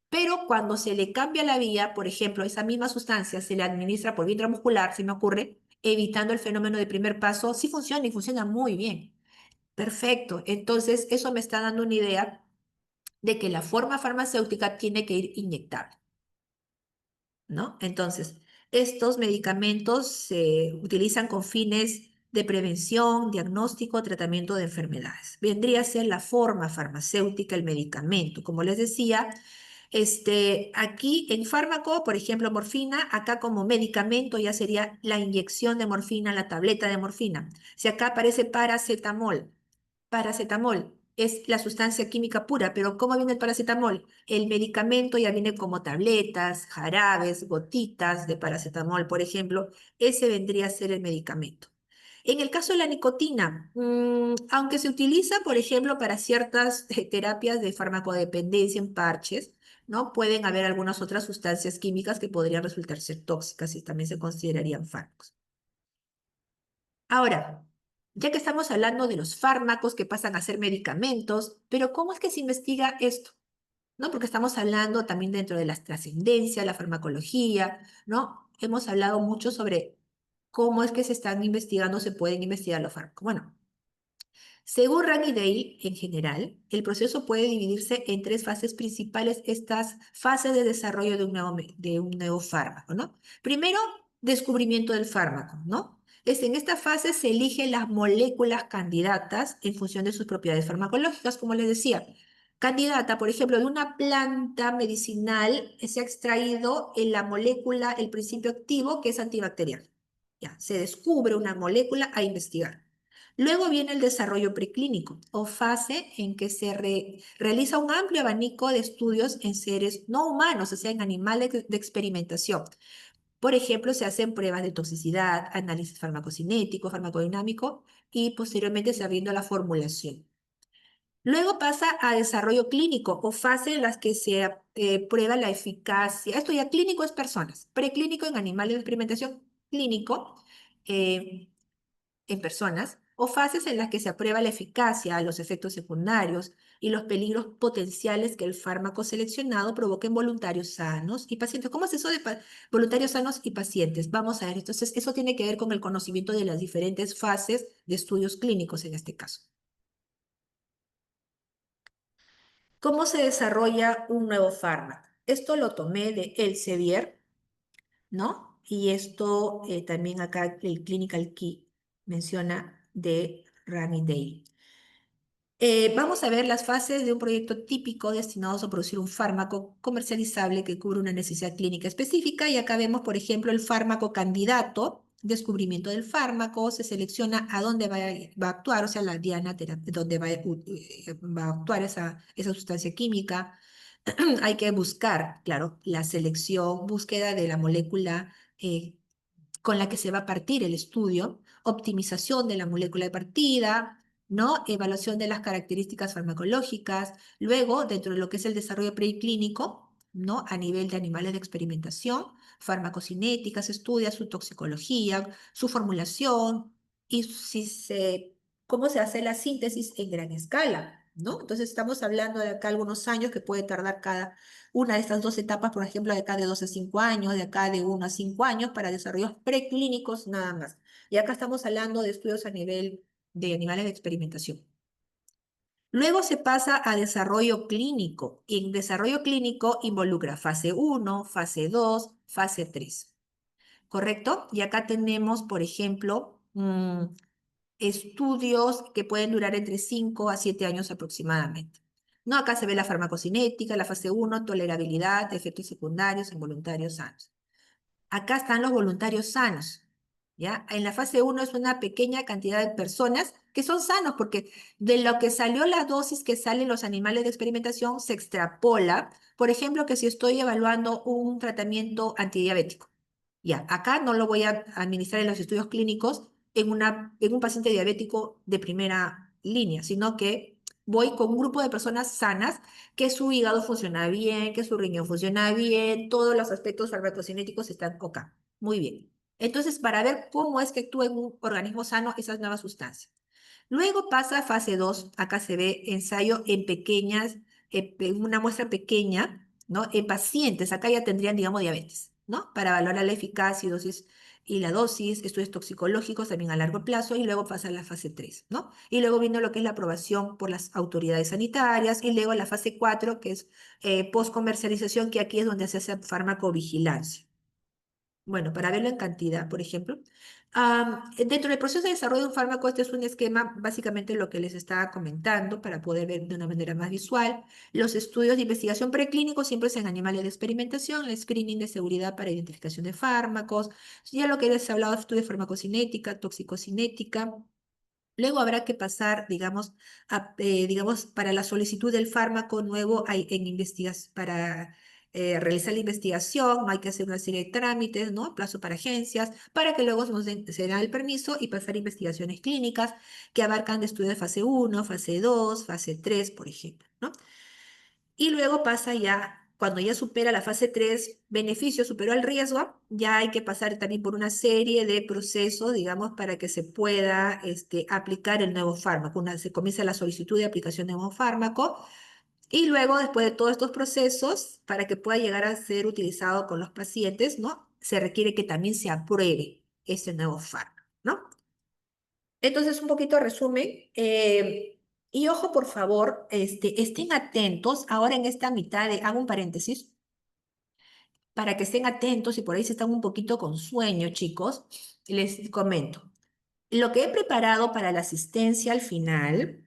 Pero cuando se le cambia la vía, por ejemplo, esa misma sustancia se le administra por vía intramuscular, si me ocurre, evitando el fenómeno de primer paso, sí funciona y funciona muy bien. Perfecto. Entonces, eso me está dando una idea de que la forma farmacéutica tiene que ir inyectable, ¿no? Entonces, estos medicamentos se utilizan con fines de prevención, diagnóstico, tratamiento de enfermedades. Vendría a ser la forma farmacéutica, el medicamento. Como les decía, aquí en fármaco, por ejemplo, morfina, acá como medicamento ya sería la inyección de morfina, la tableta de morfina. Si acá aparece paracetamol, paracetamol es la sustancia química pura, pero ¿cómo viene el paracetamol? El medicamento ya viene como tabletas, jarabes, gotitas de paracetamol, por ejemplo. Ese vendría a ser el medicamento. En el caso de la nicotina, aunque se utiliza, por ejemplo, para ciertas terapias de farmacodependencia en parches, ¿no? Pueden haber algunas otras sustancias químicas que podrían resultar ser tóxicas y también se considerarían fármacos. Ahora, ya que estamos hablando de los fármacos que pasan a ser medicamentos, pero ¿cómo es que se investiga esto? ¿No? Porque estamos hablando también dentro de la trascendencia, la farmacología, ¿no? Hemos hablado mucho sobre cómo es que se están investigando, se pueden investigar los fármacos. Bueno, según Rand y Dale, en general, el proceso puede dividirse en tres fases principales, estas fases de desarrollo de un nuevo fármaco, ¿no? Primero, descubrimiento del fármaco, ¿no? En esta fase se eligen las moléculas candidatas en función de sus propiedades farmacológicas, como les decía. Candidata, por ejemplo, de una planta medicinal, se ha extraído en la molécula, el principio activo, que es antibacteriano. Ya, se descubre una molécula a investigar. Luego viene el desarrollo preclínico o fase en que se realiza un amplio abanico de estudios en seres no humanos, o sea, en animales de experimentación. Por ejemplo, se hacen pruebas de toxicidad, análisis farmacocinético, farmacodinámico y posteriormente se va viendo la formulación. Luego pasa a desarrollo clínico o fase en las que se prueba la eficacia. Esto ya clínico es personas, preclínico en animales de experimentación, clínico en personas, o fases en las que se aprueba la eficacia, los efectos secundarios y los peligros potenciales que el fármaco seleccionado provoque en voluntarios sanos y pacientes. ¿Cómo es eso de voluntarios sanos y pacientes? Vamos a ver, entonces eso tiene que ver con el conocimiento de las diferentes fases de estudios clínicos en este caso. ¿Cómo se desarrolla un nuevo fármaco? Esto lo tomé de Elsevier, ¿no? Y esto también acá el Clinical Key menciona de Rand Dale. Vamos a ver las fases de un proyecto típico destinado a producir un fármaco comercializable que cubre una necesidad clínica específica. Y acá vemos, por ejemplo, el fármaco candidato, descubrimiento del fármaco, se selecciona a dónde va a actuar, o sea, la diana donde va a actuar esa sustancia química. Hay que buscar, claro, la selección, búsqueda de la molécula con la que se va a partir el estudio, optimización de la molécula de partida, ¿no? Evaluación de las características farmacológicas, luego, dentro de lo que es el desarrollo preclínico, ¿no? A nivel de animales de experimentación, farmacocinéticas, estudia su toxicología, su formulación y cómo se hace la síntesis en gran escala, ¿no? Entonces estamos hablando de acá algunos años que puede tardar cada una de estas dos etapas, por ejemplo, de acá de 2 a 5 años, de acá de 1 a 5 años para desarrollos preclínicos nada más. Y acá estamos hablando de estudios a nivel de animales de experimentación. Luego se pasa a desarrollo clínico. Y en desarrollo clínico involucra fase 1, fase 2, fase 3. ¿Correcto? Y acá tenemos, por ejemplo, estudios que pueden durar entre 5 a 7 años aproximadamente. No, acá se ve la farmacocinética, la fase 1, tolerabilidad, efectos secundarios en voluntarios sanos. Acá están los voluntarios sanos, ¿ya? En la fase 1 es una pequeña cantidad de personas que son sanos, porque de lo que salió la dosis que salen los animales de experimentación se extrapola, por ejemplo, que si estoy evaluando un tratamiento antidiabético, ya, acá no lo voy a administrar en los estudios clínicos en un paciente diabético de primera línea, sino que voy con un grupo de personas sanas, que su hígado funciona bien, que su riñón funciona bien, todos los aspectos farmacocinéticos están ok. Muy bien. Entonces, para ver cómo es que actúa en un organismo sano esas nuevas sustancias. Luego pasa a fase 2, acá se ve ensayo en pequeñas, una muestra pequeña, ¿no? En pacientes, acá ya tendrían, digamos, diabetes, ¿no? Para valorar la eficacia y la dosis, estudios toxicológicos también a largo plazo, y luego pasa a la fase 3, ¿no? Y luego vino lo que es la aprobación por las autoridades sanitarias, y luego la fase 4, que es post-comercialización, que aquí es donde se hace farmacovigilancia. Bueno, para verlo en cantidad, por ejemplo. Dentro del proceso de desarrollo de un fármaco, este es un esquema, básicamente lo que les estaba comentando, para poder ver de una manera más visual. Los estudios de investigación preclínicos siempre es en animales de experimentación, el screening de seguridad para identificación de fármacos, ya lo que les he hablado, estudio de farmacocinética, toxicocinética. Luego habrá que pasar, digamos, digamos, para la solicitud del fármaco nuevo para realizar la investigación, no hay que hacer una serie de trámites, ¿no? Plazo para agencias, para que luego se da el permiso y pasar a investigaciones clínicas que abarcan de estudios de fase 1, fase 2, fase 3, por ejemplo, ¿no? Y luego pasa ya, cuando ya supera la fase 3, beneficio superó el riesgo, ya hay que pasar también por una serie de procesos, digamos, para que se pueda aplicar el nuevo fármaco. Se comienza la solicitud de aplicación de nuevo fármaco y luego, después de todos estos procesos, para que pueda llegar a ser utilizado con los pacientes, ¿no? Se requiere que también se apruebe este nuevo fármaco, ¿no? Entonces, un poquito de resumen. Y ojo, por favor, estén atentos. Ahora en esta mitad, hago un paréntesis, para que estén atentos y por ahí si están un poquito con sueño, chicos, les comento. Lo que he preparado para la asistencia al final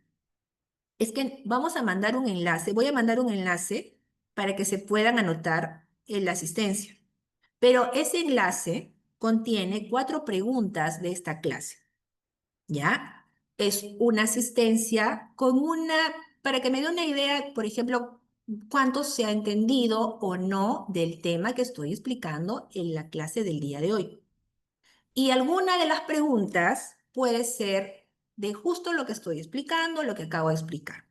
es que vamos a mandar un enlace, voy a mandar un enlace para que se puedan anotar en la asistencia. Pero ese enlace contiene 4 preguntas de esta clase. ¿Ya? Es una asistencia para que me dé una idea, por ejemplo, cuánto se ha entendido o no del tema que estoy explicando en la clase del día de hoy. Y alguna de las preguntas puede ser de justo lo que estoy explicando, lo que acabo de explicar.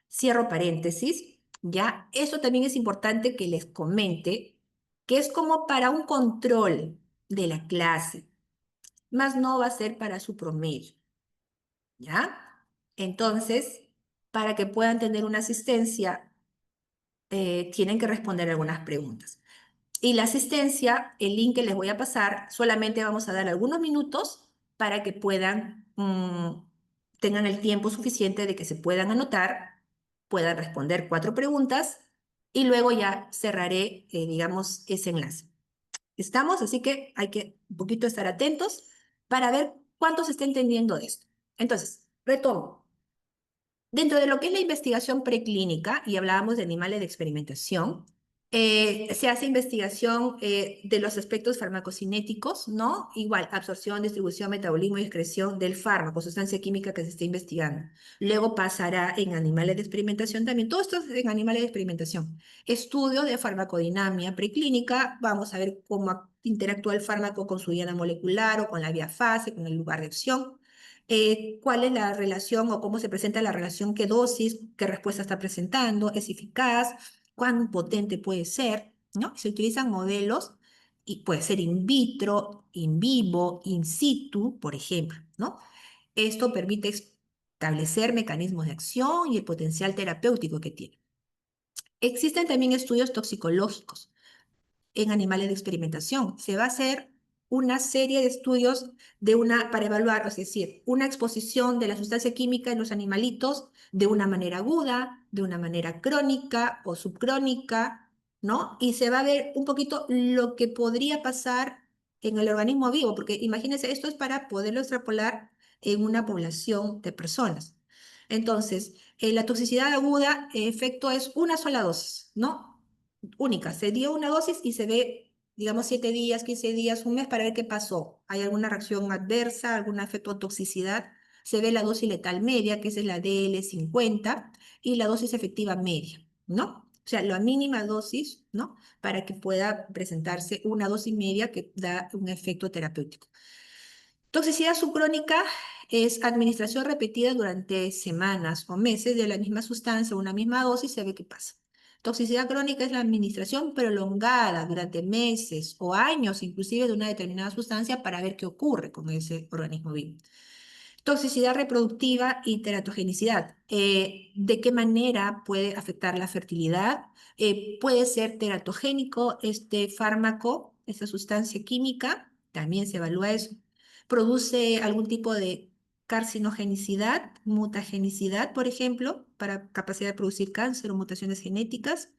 Cierro paréntesis, ¿ya? Eso también es importante que les comente, que es como para un control de la clase, más no va a ser para su promedio. ¿Ya? Entonces, para que puedan tener una asistencia, tienen que responder algunas preguntas. Y la asistencia, el link que les voy a pasar, solamente vamos a dar algunos minutos para que tengan el tiempo suficiente de que se puedan anotar, puedan responder 4 preguntas y luego ya cerraré, digamos, ese enlace. ¿Estamos? Así que hay que un poquito estar atentos para ver cuánto se está entendiendo de esto. Entonces, retomo. Dentro de lo que es la investigación preclínica, y hablábamos de animales de experimentación, Se hace investigación de los aspectos farmacocinéticos, ¿no? Igual, absorción, distribución, metabolismo y excreción del fármaco, sustancia química que se está investigando. Luego pasará en animales de experimentación también. Todo esto es en animales de experimentación. Estudio de farmacodinamia preclínica. Vamos a ver cómo interactúa el fármaco con su diana molecular o con la vía fase, con el lugar de acción. Cuál es la relación o cómo se presenta la relación, qué dosis, qué respuesta está presentando, es eficaz, cuán potente puede ser, ¿no? Se utilizan modelos y puede ser in vitro, in vivo, in situ, por ejemplo, ¿no? Esto permite establecer mecanismos de acción y el potencial terapéutico que tiene. Existen también estudios toxicológicos en animales de experimentación. Se va a hacer una serie de estudios para evaluar, es decir, una exposición de la sustancia química en los animalitos de una manera aguda, de una manera crónica o subcrónica, ¿no? Y se va a ver un poquito lo que podría pasar en el organismo vivo, porque imagínense, esto es para poderlo extrapolar en una población de personas. Entonces, la toxicidad aguda, en efecto, es una sola dosis, ¿no? Única. Se dio una dosis y se ve, digamos, 7 días, 15 días, un mes para ver qué pasó. ¿Hay alguna reacción adversa, algún efecto de toxicidad? Se ve la dosis letal media, que esa es la DL50, y la dosis efectiva media, ¿no? O sea, la mínima dosis, ¿no? Para que pueda presentarse una dosis media que da un efecto terapéutico. Toxicidad subcrónica es administración repetida durante semanas o meses de la misma sustancia, una misma dosis, se ve qué pasa. Toxicidad crónica es la administración prolongada durante meses o años, inclusive de una determinada sustancia, para ver qué ocurre con ese organismo vivo. Toxicidad reproductiva y teratogenicidad. ¿De qué manera puede afectar la fertilidad? Puede ser teratogénico este fármaco, esta sustancia química, también se evalúa eso. Produce algún tipo de carcinogenicidad, mutagenicidad, por ejemplo, para capacidad de producir cáncer o mutaciones genéticas.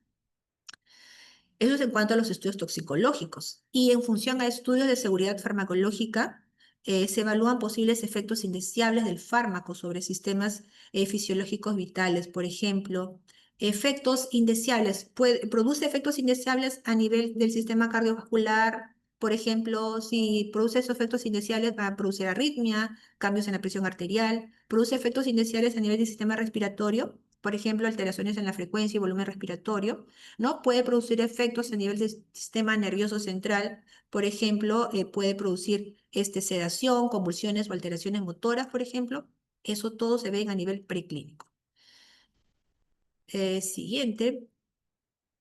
Eso es en cuanto a los estudios toxicológicos. Y en función a estudios de seguridad farmacológica, se evalúan posibles efectos indeseables del fármaco sobre sistemas fisiológicos vitales. Por ejemplo, efectos indeseables. Produce efectos indeseables a nivel del sistema cardiovascular. Por ejemplo, si produce esos efectos indeseables, va a producir arritmia, cambios en la presión arterial. Produce efectos indeseables a nivel del sistema respiratorio. Por ejemplo, alteraciones en la frecuencia y volumen respiratorio, ¿no? Puede producir efectos a nivel del sistema nervioso central, por ejemplo, puede producir sedación, convulsiones o alteraciones motoras, por ejemplo. Eso todo se ve a nivel preclínico. Siguiente.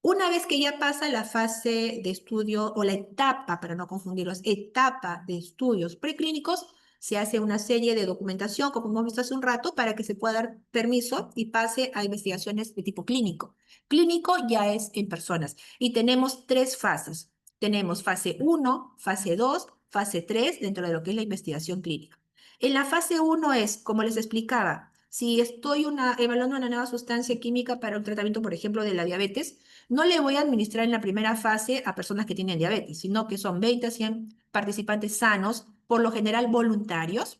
Una vez que ya pasa la fase de estudio o la etapa, para no confundirlos, etapa de estudios preclínicos, se hace una serie de documentación, como hemos visto hace un rato, para que se pueda dar permiso y pase a investigaciones de tipo clínico. Clínico ya es en personas y tenemos 3 fases. Tenemos fase 1, fase 2, fase 3 dentro de lo que es la investigación clínica. En la fase 1 es, como les explicaba, si estoy evaluando una nueva sustancia química para un tratamiento, por ejemplo, de la diabetes, no le voy a administrar en la primera fase a personas que tienen diabetes, sino que son 20 a 100 participantes sanos, por lo general voluntarios,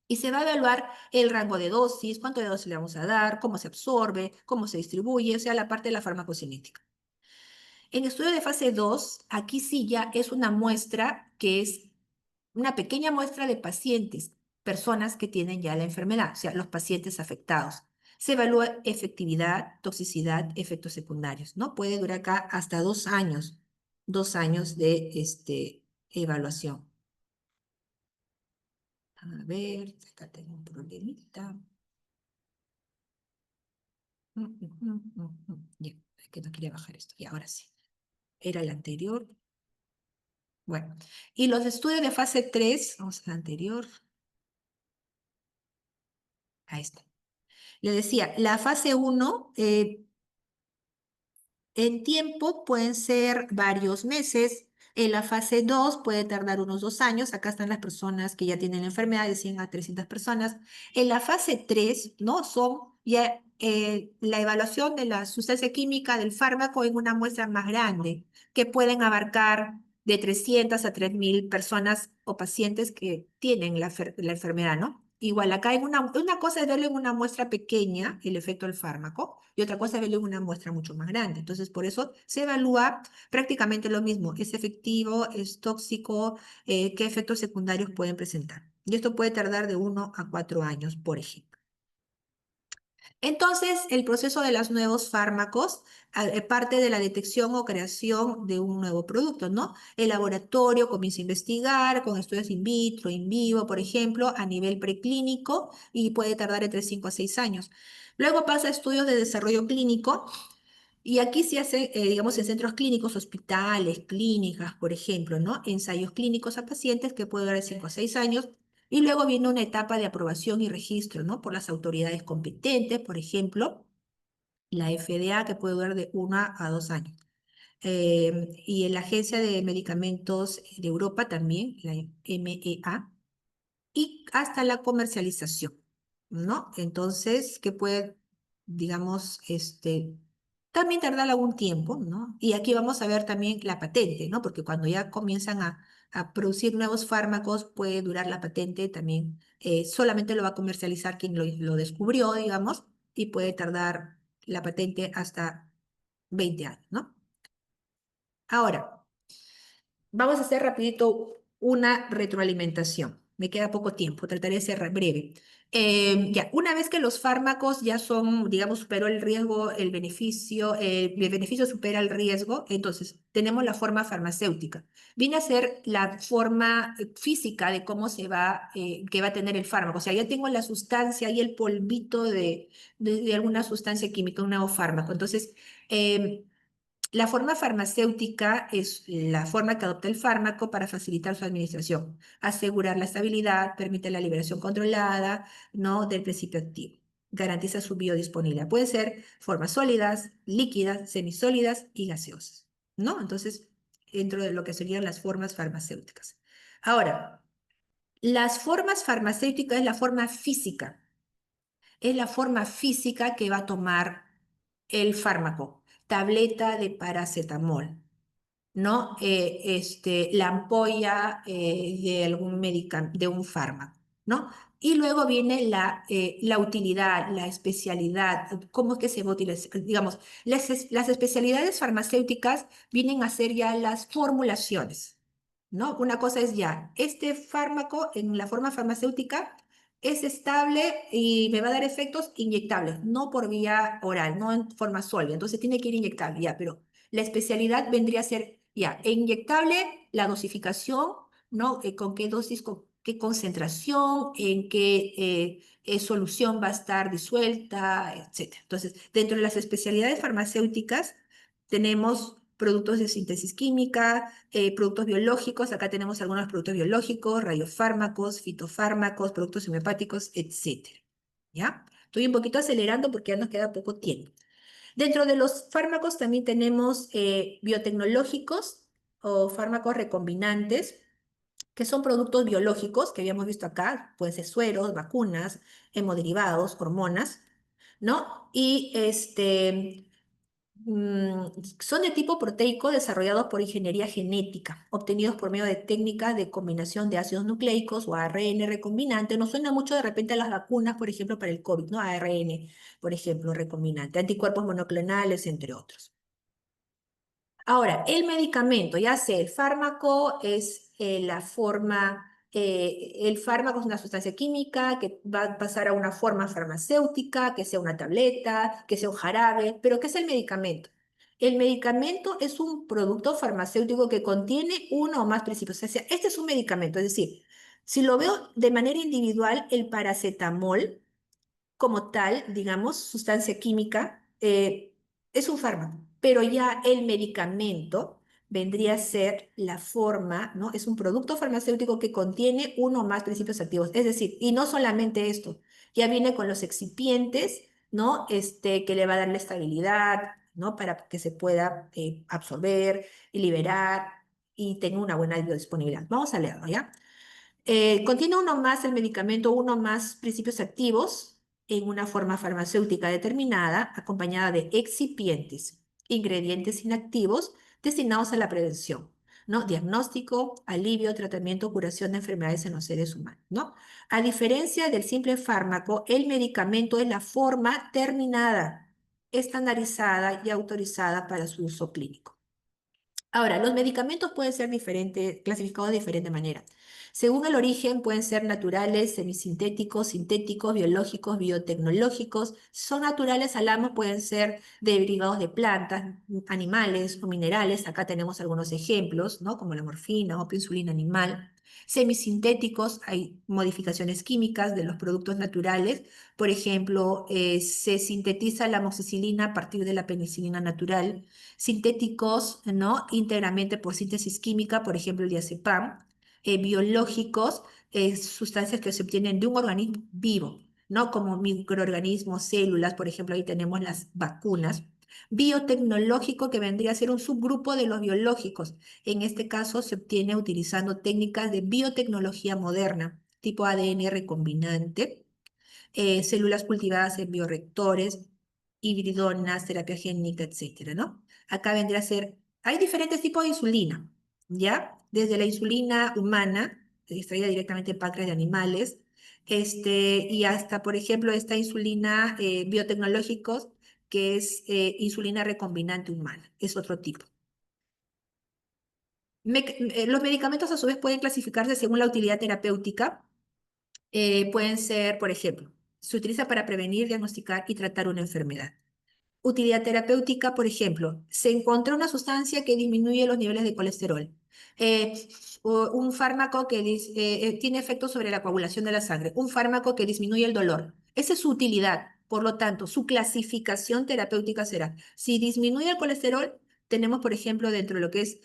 y se va a evaluar el rango de dosis, cuánto de dosis le vamos a dar, cómo se absorbe, cómo se distribuye, o sea, la parte de la farmacocinética. En estudio de fase 2, aquí sí ya es una muestra que es una pequeña muestra de pacientes, personas que tienen ya la enfermedad, o sea, los pacientes afectados. Se evalúa efectividad, toxicidad, efectos secundarios, ¿no? Puede durar acá hasta 2 años de evaluación. A ver, acá tengo un problemita. Ya, es que no quería bajar esto. Y ahora sí. Era el anterior. Bueno, y los estudios de fase 3, vamos al anterior. Ahí está. Le decía, la fase 1 en tiempo pueden ser varios meses. En la fase 2 puede tardar unos 2 años. Acá están las personas que ya tienen la enfermedad, de 100 a 300 personas. En la fase 3, ¿no? Son ya la evaluación de la sustancia química del fármaco en una muestra más grande, que pueden abarcar de 300 a 3000 personas o pacientes que tienen la enfermedad, ¿no? igual acá una cosa es verlo en una muestra pequeña, el efecto del fármaco, y otra cosa es verlo en una muestra mucho más grande. Entonces, por eso se evalúa prácticamente lo mismo. ¿Es efectivo? ¿Es tóxico? ¿Qué efectos secundarios pueden presentar? Y esto puede tardar de 1 a 4 años, por ejemplo. Entonces, el proceso de los nuevos fármacos parte de la detección o creación de un nuevo producto, ¿no? El laboratorio comienza a investigar con estudios in vitro, in vivo, por ejemplo, a nivel preclínico y puede tardar entre 5 a 6 años. Luego pasa a estudios de desarrollo clínico y aquí se hace, digamos, en centros clínicos, hospitales, clínicas, por ejemplo, ¿no? Ensayos clínicos a pacientes que puede durar 5 a 6 años. Y luego viene una etapa de aprobación y registro, ¿no? Por las autoridades competentes, por ejemplo, la FDA, que puede durar de 1 a 2 años. Y en la Agencia de Medicamentos de Europa también, la EMEA, y hasta la comercialización, ¿no? Entonces, que puede, digamos, también tardar algún tiempo, ¿no? Y aquí vamos a ver también la patente, ¿no? Porque cuando ya comienzan a producir nuevos fármacos, puede durar la patente también. Solamente lo va a comercializar quien lo descubrió, digamos, y puede tardar la patente hasta 20 años, ¿no? Ahora, vamos a hacer rapidito una retroalimentación. Me queda poco tiempo, trataré de ser breve. Ya, una vez que los fármacos ya son, digamos, superó el riesgo, el beneficio supera el riesgo, entonces tenemos la forma farmacéutica. Viene a ser la forma física de cómo que va a tener el fármaco. O sea, ya tengo la sustancia y el polvito de alguna sustancia química, un nuevo fármaco. Entonces, la forma farmacéutica es la forma que adopta el fármaco para facilitar su administración, asegurar la estabilidad, permite la liberación controlada, ¿no? Del principio activo, garantiza su biodisponibilidad. Pueden ser formas sólidas, líquidas, semisólidas y gaseosas, ¿no? Entonces, dentro de lo que serían las formas farmacéuticas. Ahora, las formas farmacéuticas es la forma física que va a tomar el fármaco, tableta de paracetamol, ¿no? La ampolla de un fármaco, ¿no? Y luego viene la utilidad, la especialidad, cómo es que se va a utilizar. Digamos, las especialidades farmacéuticas vienen a ser ya las formulaciones, ¿no? Una cosa es ya, este fármaco en la forma farmacéutica es estable y me va a dar efectos inyectables, no por vía oral, no en forma sólida, entonces tiene que ir inyectable, ya, pero la especialidad vendría a ser, ya, inyectable, la dosificación, ¿no? Con qué dosis, con qué concentración, en qué solución va a estar disuelta, etcétera. Entonces, dentro de las especialidades farmacéuticas tenemos productos de síntesis química, productos biológicos, acá tenemos algunos productos biológicos, radiofármacos, fitofármacos, productos homeopáticos, etcétera. ¿Ya? Estoy un poquito acelerando porque ya nos queda poco tiempo. Dentro de los fármacos también tenemos biotecnológicos o fármacos recombinantes, que son productos biológicos que habíamos visto acá, pueden ser sueros, vacunas, hemoderivados, hormonas, ¿no? Y son de tipo proteico desarrollados por ingeniería genética, obtenidos por medio de técnicas de combinación de ácidos nucleicos o ARN recombinante. Nos suena mucho de repente a las vacunas, por ejemplo, para el COVID, ¿no? ARN, por ejemplo, recombinante, anticuerpos monoclonales, entre otros. Ahora, el medicamento, ya sea el fármaco, es el fármaco es una sustancia química que va a pasar a una forma farmacéutica, que sea una tableta, que sea un jarabe, pero ¿qué es el medicamento? El medicamento es un producto farmacéutico que contiene uno o más principios. O sea, este es un medicamento, es decir, si lo veo de manera individual, el paracetamol como tal, digamos, sustancia química, es un fármaco, pero ya el medicamento vendría a ser la forma, ¿no? Es un producto farmacéutico que contiene uno o más principios activos. Es decir, y no solamente esto, ya viene con los excipientes, ¿no? Que le va a dar la estabilidad, ¿no? Para que se pueda absorber y liberar y tenga una buena biodisponibilidad. Vamos a leerlo, ¿ya? Contiene uno más el medicamento, uno más principios activos en una forma farmacéutica determinada, acompañada de excipientes, ingredientes inactivos destinados a la prevención. ¿no? Diagnóstico, alivio, tratamiento, curación de enfermedades en los seres humanos, ¿no? A diferencia del simple fármaco, el medicamento es la forma terminada, estandarizada y autorizada para su uso clínico. Ahora, los medicamentos pueden ser clasificados de diferente manera. Según el origen, pueden ser naturales, semisintéticos, sintéticos, biológicos, biotecnológicos. Son naturales, hablamos, pueden ser derivados de plantas, animales o minerales. Acá tenemos algunos ejemplos, ¿no? Como la morfina o insulina animal. Semisintéticos, hay modificaciones químicas de los productos naturales. Por ejemplo, se sintetiza la amoxicilina a partir de la penicilina natural. Sintéticos, ¿no? Íntegramente por síntesis química, por ejemplo, el diazepam. Biológicos, sustancias que se obtienen de un organismo vivo, ¿no? Como microorganismos, células, por ejemplo, ahí tenemos las vacunas. Biotecnológico, que vendría a ser un subgrupo de los biológicos. En este caso se obtiene utilizando técnicas de biotecnología moderna, tipo ADN recombinante, células cultivadas en bioreactores, hibridonas, terapia génica, etcétera, ¿no? Acá vendría a ser, hay diferentes tipos de insulina, ¿ya? Desde la insulina humana, extraída directamente de páncreas de animales, y hasta, por ejemplo, esta insulina biotecnológicos, que es insulina recombinante humana, es otro tipo. Los medicamentos a su vez pueden clasificarse según la utilidad terapéutica. Pueden ser, por ejemplo, se utiliza para prevenir, diagnosticar y tratar una enfermedad. Utilidad terapéutica, por ejemplo, se encontró una sustancia que disminuye los niveles de colesterol. Un fármaco que tiene efectos sobre la coagulación de la sangre. Un fármaco que disminuye el dolor. Esa es su utilidad. Por lo tanto, su clasificación terapéutica será, si disminuye el colesterol, tenemos, por ejemplo, dentro de lo que es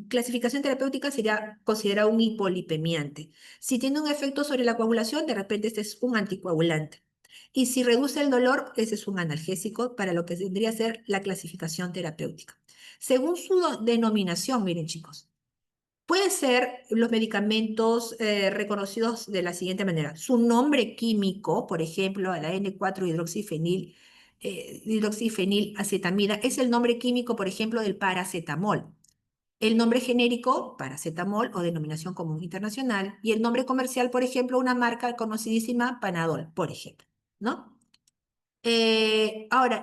clasificación terapéutica, sería considerado un hipolipemiante. Si tiene un efecto sobre la coagulación, de repente este es un anticoagulante. Y si reduce el dolor, ese es un analgésico para lo que tendría a ser la clasificación terapéutica. Según su denominación, miren chicos, puede ser los medicamentos reconocidos de la siguiente manera. Su nombre químico, por ejemplo, a la N4-hidroxifenil, hidroxifenilacetamida, es el nombre químico, por ejemplo, del paracetamol. El nombre genérico, paracetamol o denominación común internacional, y el nombre comercial, por ejemplo, una marca conocidísima, Panadol, por ejemplo, ¿no? Ahora,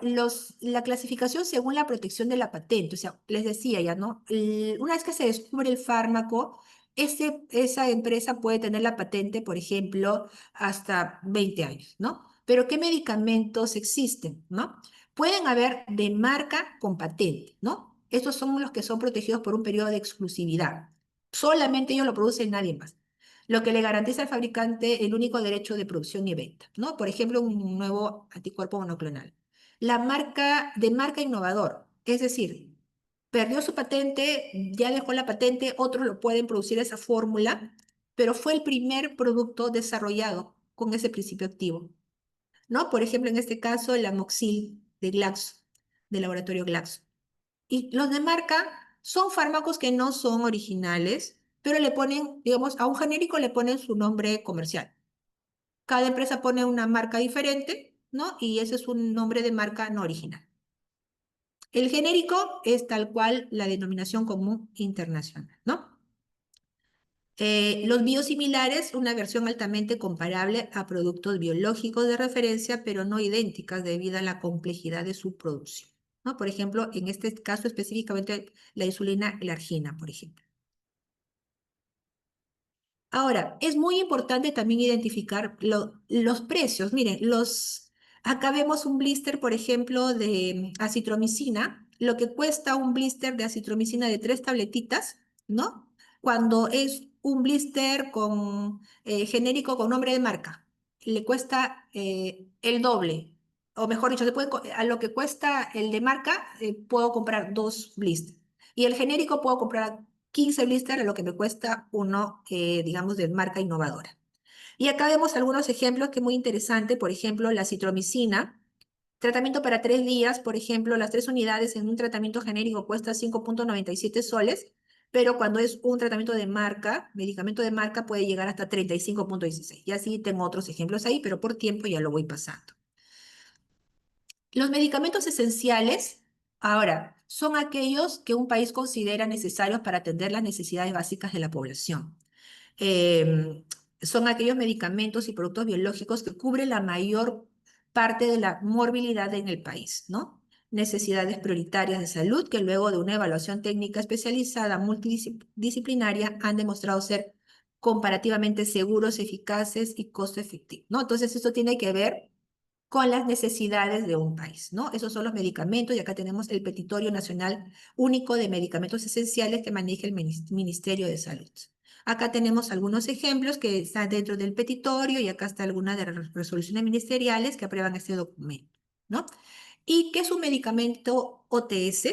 la clasificación según la protección de la patente, o sea, les decía ya, ¿no? Una vez que se descubre el fármaco, esa empresa puede tener la patente, por ejemplo, hasta 20 años, ¿no? Pero ¿qué medicamentos existen, ¿no? Pueden haber de marca con patente, ¿no? Estos son los que son protegidos por un periodo de exclusividad. Solamente ellos lo producen, nadie más, lo que le garantiza al fabricante el único derecho de producción y venta, ¿no? Por ejemplo, un nuevo anticuerpo monoclonal. La marca de marca innovador, es decir, perdió su patente, ya dejó la patente, otros lo pueden producir esa fórmula, pero fue el primer producto desarrollado con ese principio activo, ¿no? Por ejemplo, en este caso, el amoxil de Glaxo, del laboratorio Glaxo. Y los de marca son fármacos que no son originales, pero le ponen, digamos, a un genérico le ponen su nombre comercial. Cada empresa pone una marca diferente, ¿no? Y ese es un nombre de marca no original. El genérico es tal cual la denominación común internacional, ¿no? Los biosimilares, una versión altamente comparable a productos biológicos de referencia, pero no idénticas debido a la complejidad de su producción, ¿no? Por ejemplo, en este caso específicamente la insulina glargina, por ejemplo. Ahora, es muy importante también identificar los precios. Miren, acá vemos un blister, por ejemplo, de acitromicina, lo que cuesta un blister de acitromicina de 3 tabletitas, ¿no? Cuando es un blister genérico con nombre de marca, le cuesta el doble, o mejor dicho, a lo que cuesta el de marca, puedo comprar 2 blisters. Y el genérico puedo comprar 15 blisters a lo que me cuesta uno, digamos, de marca innovadora. Y acá vemos algunos ejemplos que es muy interesante. Por ejemplo, la citromicina, tratamiento para 3 días, por ejemplo, las 3 unidades en un tratamiento genérico cuesta 5.97 soles, pero cuando es un tratamiento de marca, medicamento de marca, puede llegar hasta 35.16. Y así tengo otros ejemplos ahí, pero por tiempo ya lo voy pasando. Los medicamentos esenciales Ahora, son aquellos que un país considera necesarios para atender las necesidades básicas de la población. Em, Son aquellos medicamentos y productos biológicos que cubren la mayor parte de la morbilidad en el país, ¿no? Necesidades prioritarias de salud que luego de una evaluación técnica especializada multidisciplinaria han demostrado ser comparativamente seguros, eficaces y costo efectivos, ¿no? Entonces, esto tiene que ver con las necesidades de un país, ¿no? Esos son los medicamentos y acá tenemos el Petitorio Nacional Único de Medicamentos Esenciales que maneja el Ministerio de Salud. Acá tenemos algunos ejemplos que están dentro del petitorio y acá está alguna de las resoluciones ministeriales que aprueban este documento, ¿no? ¿Y qué es un medicamento OTS?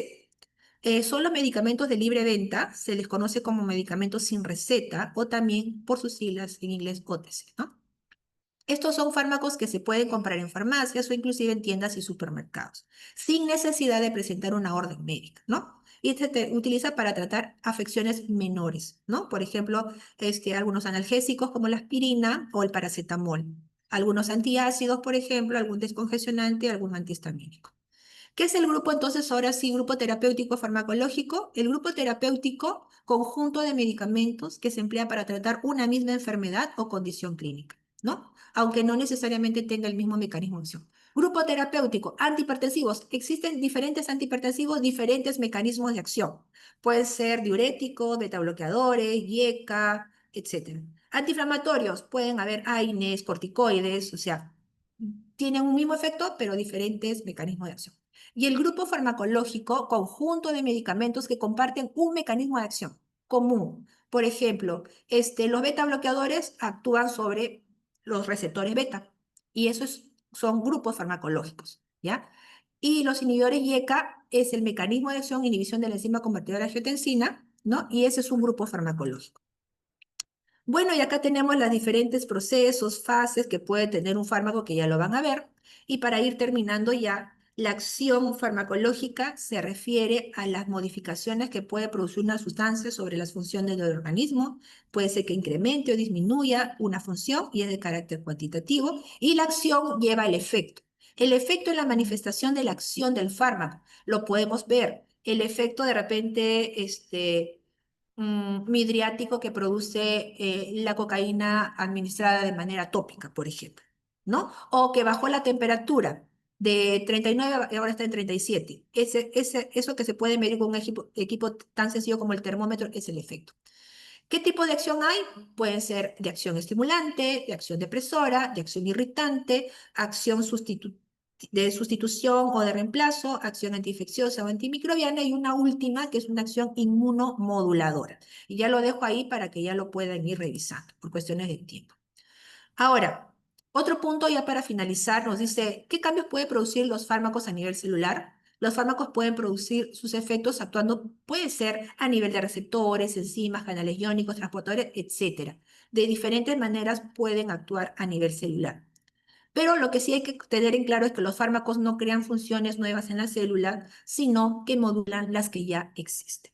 Son los medicamentos de libre venta, se les conoce como medicamentos sin receta o también por sus siglas en inglés OTC, ¿no? Estos son fármacos que se pueden comprar en farmacias o inclusive en tiendas y supermercados, sin necesidad de presentar una orden médica, ¿no? Y se utiliza para tratar afecciones menores, ¿no? Por ejemplo, algunos analgésicos como la aspirina o el paracetamol, algunos antiácidos, por ejemplo, algún descongestionante, algún antihistamínico. ¿Qué es el grupo entonces? Ahora sí, grupo terapéutico farmacológico. El grupo terapéutico, conjunto de medicamentos que se emplea para tratar una misma enfermedad o condición clínica, ¿no? Aunque no necesariamente tenga el mismo mecanismo de acción. Grupo terapéutico, antihipertensivos. Existen diferentes antihipertensivos, diferentes mecanismos de acción. Pueden ser diuréticos, betabloqueadores, IECA, etc. Antiinflamatorios, pueden haber AINES, corticoides, o sea, tienen un mismo efecto, pero diferentes mecanismos de acción. Y el grupo farmacológico, conjunto de medicamentos que comparten un mecanismo de acción común. Por ejemplo, los beta bloqueadores actúan sobre los receptores beta y esos son grupos farmacológicos, ¿ya? Y los inhibidores IECA es el mecanismo de acción inhibición de la enzima convertidora de angiotensina, ¿no? Y ese es un grupo farmacológico. Bueno, y acá tenemos los diferentes procesos, fases que puede tener un fármaco que ya lo van a ver. Y para ir terminando ya, la acción farmacológica se refiere a las modificaciones que puede producir una sustancia sobre las funciones del organismo. Puede ser que incremente o disminuya una función y es de carácter cuantitativo. Y la acción lleva el efecto. El efecto es la manifestación de la acción del fármaco. Lo podemos ver. El efecto de repente, midriático que produce la cocaína administrada de manera tópica, por ejemplo, ¿no? O que bajó la temperatura de 39 y ahora está en 37. Eso que se puede medir con un equipo tan sencillo como el termómetro es el efecto. ¿Qué tipo de acción hay? Pueden ser de acción estimulante, de acción depresora, de acción irritante, acción de sustitución o de reemplazo, acción antiinfecciosa o antimicrobiana y una última que es una acción inmunomoduladora. Y ya lo dejo ahí para que ya lo puedan ir revisando por cuestiones de tiempo. Ahora, otro punto ya para finalizar nos dice, ¿qué cambios puede producir los fármacos a nivel celular? Los fármacos pueden producir sus efectos actuando, puede ser a nivel de receptores, enzimas, canales iónicos, transportadores, etc. De diferentes maneras pueden actuar a nivel celular. Pero lo que sí hay que tener en claro es que los fármacos no crean funciones nuevas en la célula, sino que modulan las que ya existen.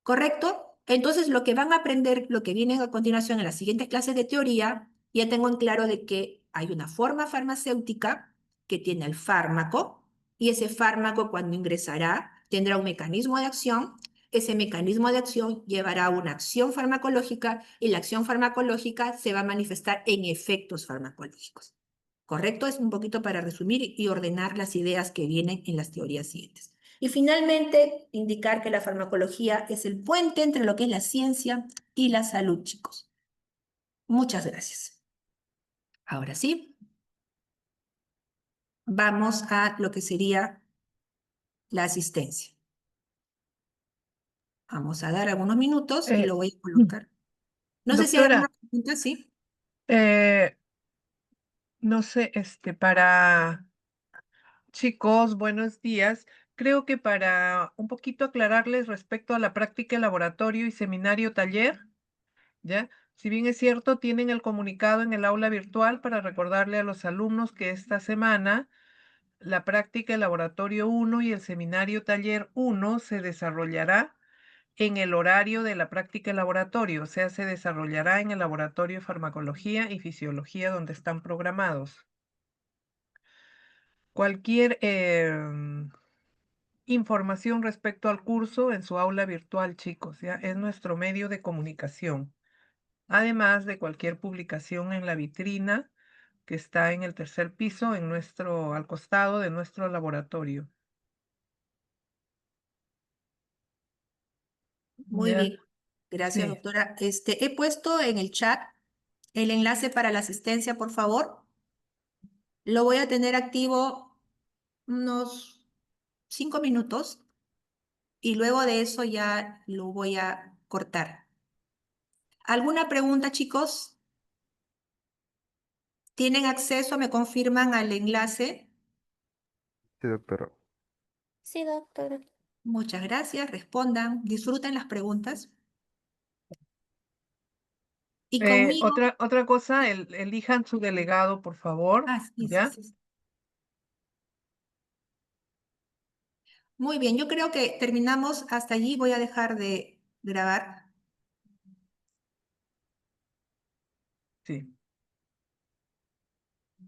¿Correcto? Entonces, lo que van a aprender, lo que viene a continuación en las siguientes clases de teoría, ya tengo en claro de que hay una forma farmacéutica que tiene el fármaco y ese fármaco cuando ingresará tendrá un mecanismo de acción. Ese mecanismo de acción llevará a una acción farmacológica y la acción farmacológica se va a manifestar en efectos farmacológicos. ¿Correcto? Es un poquito para resumir y ordenar las ideas que vienen en las teorías siguientes. Y finalmente, indicar que la farmacología es el puente entre lo que es la ciencia y la salud, chicos. Muchas gracias. Ahora sí, vamos a lo que sería la asistencia. Vamos a dar algunos minutos y lo voy a colocar. No sé si hay alguna Doctora, pregunta, ¿sí? no sé, para chicos, buenos días. Creo que para un poquito aclararles respecto a la práctica de laboratorio y seminario taller, ¿ya? Si bien es cierto, tienen el comunicado en el aula virtual para recordarle a los alumnos que esta semana la práctica de laboratorio 1 y el seminario taller 1 se desarrollará en el horario de la práctica de laboratorio, o sea, se desarrollará en el laboratorio de farmacología y fisiología donde están programados. Cualquier información respecto al curso en su aula virtual, chicos, ¿ya? Es nuestro medio de comunicación. Además de cualquier publicación en la vitrina que está en el tercer piso, al costado de nuestro laboratorio. Muy ¿Ya? bien. Gracias, Sí. doctora. He puesto en el chat el enlace para la asistencia, por favor. Lo voy a tener activo unos 5 minutos y luego de eso ya lo voy a cortar. ¿Alguna pregunta, chicos? ¿Tienen acceso? ¿Me confirman al enlace? Sí, doctora. Sí, doctora. Muchas gracias. Respondan. Disfruten las preguntas. Y conmigo. Otra cosa, elijan su delegado, por favor, Ah, sí, sí, ¿ya? sí. Muy bien, yo creo que terminamos hasta allí. Voy a dejar de grabar. Sí.